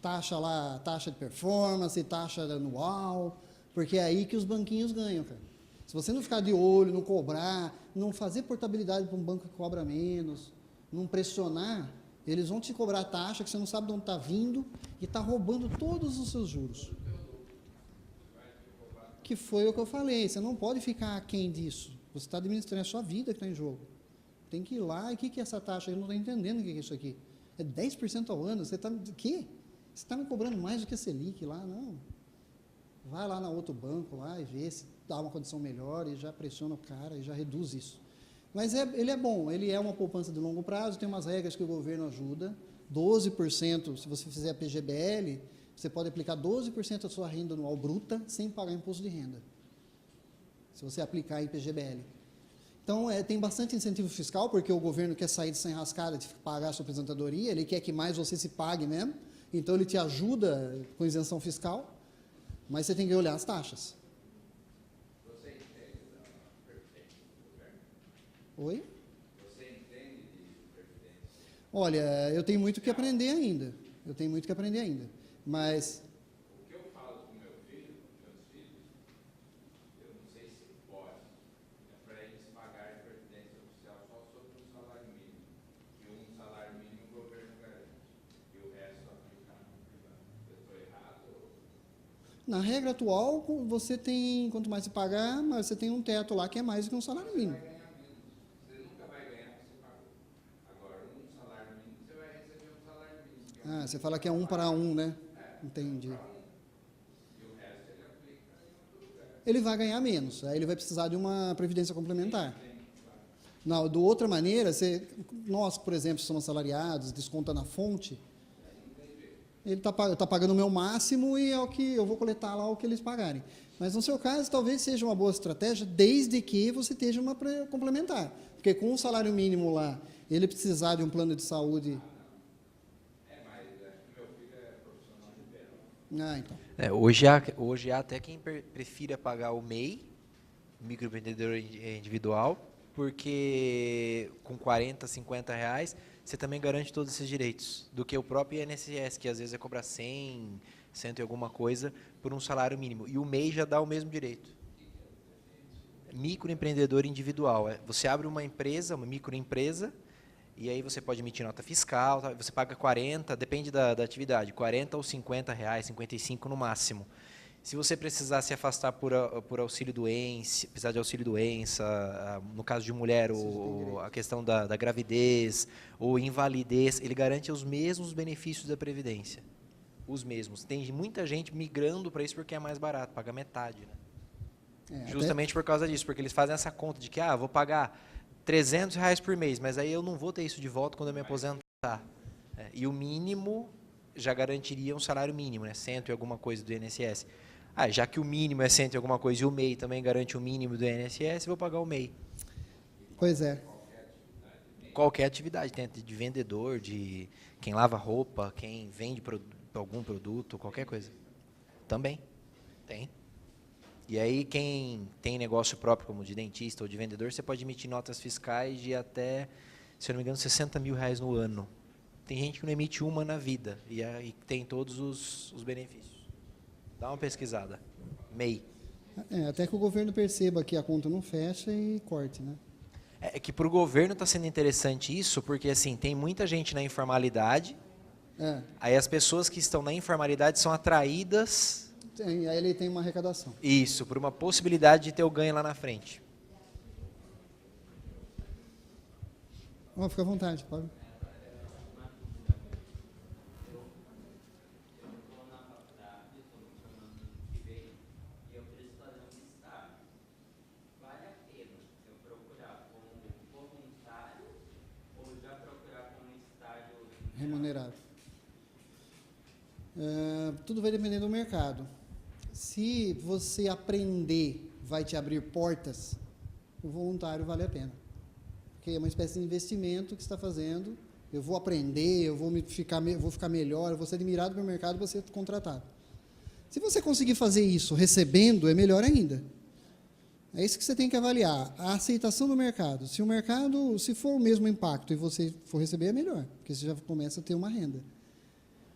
Taxa de performance, taxa anual, porque é aí que os banquinhos ganham, cara. Se você não ficar de olho, não cobrar, não fazer portabilidade para um banco que cobra menos, não pressionar, eles vão te cobrar taxa que você não sabe de onde está vindo e está roubando todos os seus juros. Que foi o que eu falei, você não pode ficar aquém disso. Você está administrando a sua vida que está em jogo. Tem que ir lá, e o que é essa taxa? Eu não estou entendendo o que é isso aqui. É 10% ao ano, você está... O quê? Você está me cobrando mais do que a Selic lá? Não. Vai lá na outro banco lá e vê se dá uma condição melhor e já pressiona o cara e já reduz isso. Mas ele é bom, ele é uma poupança de longo prazo, tem umas regras que o governo ajuda. 12%, se você fizer a PGBL, você pode aplicar 12% da sua renda anual bruta sem pagar imposto de renda. Se você aplicar em PGBL. Então, tem bastante incentivo fiscal, porque o governo quer sair dessa enrascada de pagar a sua aposentadoria, ele quer que mais você se pague mesmo, então ele te ajuda com isenção fiscal, mas você tem que olhar as taxas. Você entende da previdência do governo? Oi? Você entende de previdência? Olha, eu tenho muito que aprender ainda, mas... O que eu falo com meus filhos, eu não sei se pode, é para eles pagarem previdência social só sobre um salário mínimo. E um salário mínimo o governo garante. E o resto aplica no privado. Eu estou errado? Na regra atual, você tem, quanto mais você pagar, mas você tem um teto lá que é mais do que um salário mínimo. Você nunca vai ganhar porque você pagou. Agora, um salário mínimo, você vai receber um salário mínimo. Que é Você fala que é 1 para 1, né? Entendi. e o resto ele aplica em outro lugar. Ele vai ganhar menos, aí ele vai precisar de uma previdência complementar. Não, de outra maneira, nós, por exemplo, somos assalariados, desconta na fonte, ele está pagando o meu máximo e é o que eu vou coletar lá o que eles pagarem. Mas no seu caso, talvez seja uma boa estratégia, desde que você esteja uma complementar. Porque com o salário mínimo lá, ele precisar de um plano de saúde... Então. Hoje há até quem prefira pagar o MEI, microempreendedor individual, porque com 40, 50 reais, você também garante todos esses direitos, do que o próprio INSS, que às vezes é cobrar 100 e alguma coisa, por um salário mínimo. E o MEI já dá o mesmo direito. Microempreendedor individual. Você abre uma empresa, uma microempresa, e aí você pode emitir nota fiscal, tá? Você paga 40, depende da atividade, 40 ou 50 reais, 55 no máximo. Se você precisar se afastar por auxílio-doença, precisar de auxílio-doença, no caso de mulher, a questão da gravidez ou invalidez, ele garante os mesmos benefícios da Previdência. Os mesmos. Tem muita gente migrando para isso porque é mais barato, paga metade. Né? Justamente por causa disso, porque eles fazem essa conta de que vou pagar 300 reais por mês, mas aí eu não vou ter isso de volta quando eu me aposentar. E o mínimo já garantiria um salário mínimo, né? 100 e alguma coisa do INSS. Já que o mínimo é 100 e alguma coisa e o MEI também garante o mínimo do INSS, vou pagar o MEI. Pois é. Qualquer atividade, de vendedor, de quem lava roupa, quem vende algum produto, qualquer coisa. Também tem. E aí, quem tem negócio próprio, como de dentista ou de vendedor, você pode emitir notas fiscais de até, se eu não me engano, 60 mil reais no ano. Tem gente que não emite uma na vida e aí tem todos os benefícios. Dá uma pesquisada. MEI. Até que o governo perceba que a conta não fecha e corte, né? É que para o governo está sendo interessante isso, porque assim, tem muita gente na informalidade, aí as pessoas que estão na informalidade são atraídas... Aí ele tem uma arrecadação. Isso, por uma possibilidade de ter o ganho lá na frente. Fica à vontade, Pablo. Remunerado. Tudo vai depender do mercado. Se você aprender vai te abrir portas, o voluntário vale a pena. Porque é uma espécie de investimento que você está fazendo. Eu vou aprender, eu vou ficar melhor, eu vou ser admirado pelo mercado para ser contratado. Se você conseguir fazer isso recebendo, é melhor ainda. É isso que você tem que avaliar, a aceitação do mercado. Se o mercado, se for o mesmo impacto e você for receber, é melhor, porque você já começa a ter uma renda.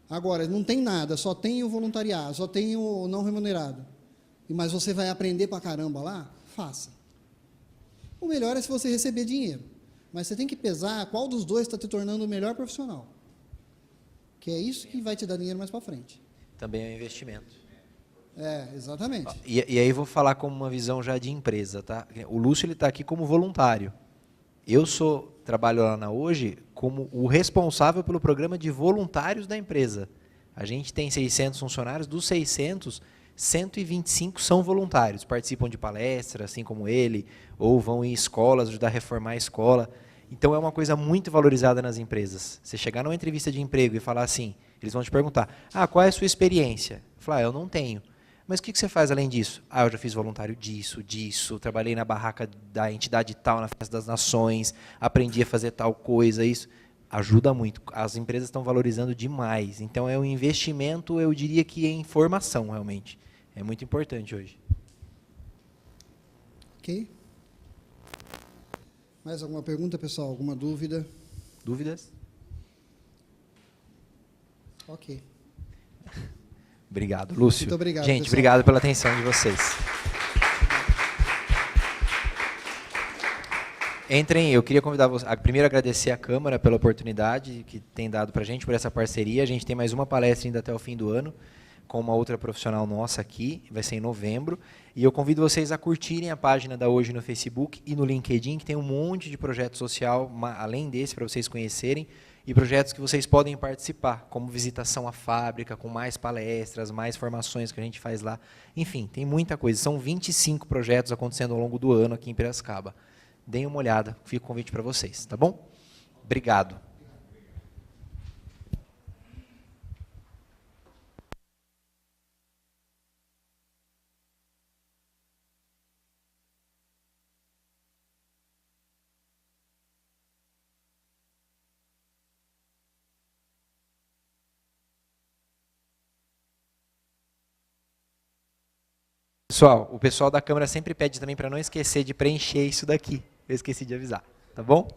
Agora, não tem nada, só tem o voluntariado, só tem o não remunerado. Mas você vai aprender pra caramba lá? Faça. O melhor é se você receber dinheiro. Mas você tem que pesar qual dos dois está te tornando o melhor profissional. Que é isso que vai te dar dinheiro mais para frente. Também é um investimento. Exatamente. E aí vou falar como uma visão já de empresa, tá? O Lúcio está aqui como voluntário. Eu trabalho lá na Hoje como o responsável pelo programa de voluntários da empresa. A gente tem 600 funcionários, dos 600, 125 são voluntários, participam de palestras, assim como ele, ou vão em escolas, ajudar a reformar a escola. Então, é uma coisa muito valorizada nas empresas. Você chegar numa entrevista de emprego e falar assim, eles vão te perguntar, qual é a sua experiência? Falar, eu não tenho. Mas o que você faz além disso? Ah, eu já fiz voluntário disso, trabalhei na barraca da entidade tal, na Festa das Nações, aprendi a fazer tal coisa, isso. Ajuda muito. As empresas estão valorizando demais. Então, é um investimento, eu diria que em formação, realmente. É muito importante hoje. Ok? Mais alguma pergunta, pessoal? Alguma dúvida? Dúvidas? Ok. Obrigado, Lúcio. Muito obrigado, gente, pessoal. obrigado pela atenção de vocês. Entrem, eu queria convidar vocês, primeiro agradecer à Câmara pela oportunidade que tem dado para a gente, por essa parceria. A gente tem mais uma palestra ainda até o fim do ano, com uma outra profissional nossa aqui, vai ser em novembro. E eu convido vocês a curtirem a página da Hoje no Facebook e no LinkedIn, que tem um monte de projeto social, além desse, para vocês conhecerem, e projetos que vocês podem participar, como visitação à fábrica, com mais palestras, mais formações que a gente faz lá. Enfim, tem muita coisa. São 25 projetos acontecendo ao longo do ano aqui em Piracicaba. Deem uma olhada, fica o convite para vocês, tá bom? Obrigado. Pessoal, o pessoal da Câmara sempre pede também para não esquecer de preencher isso daqui. Eu esqueci de avisar, tá bom?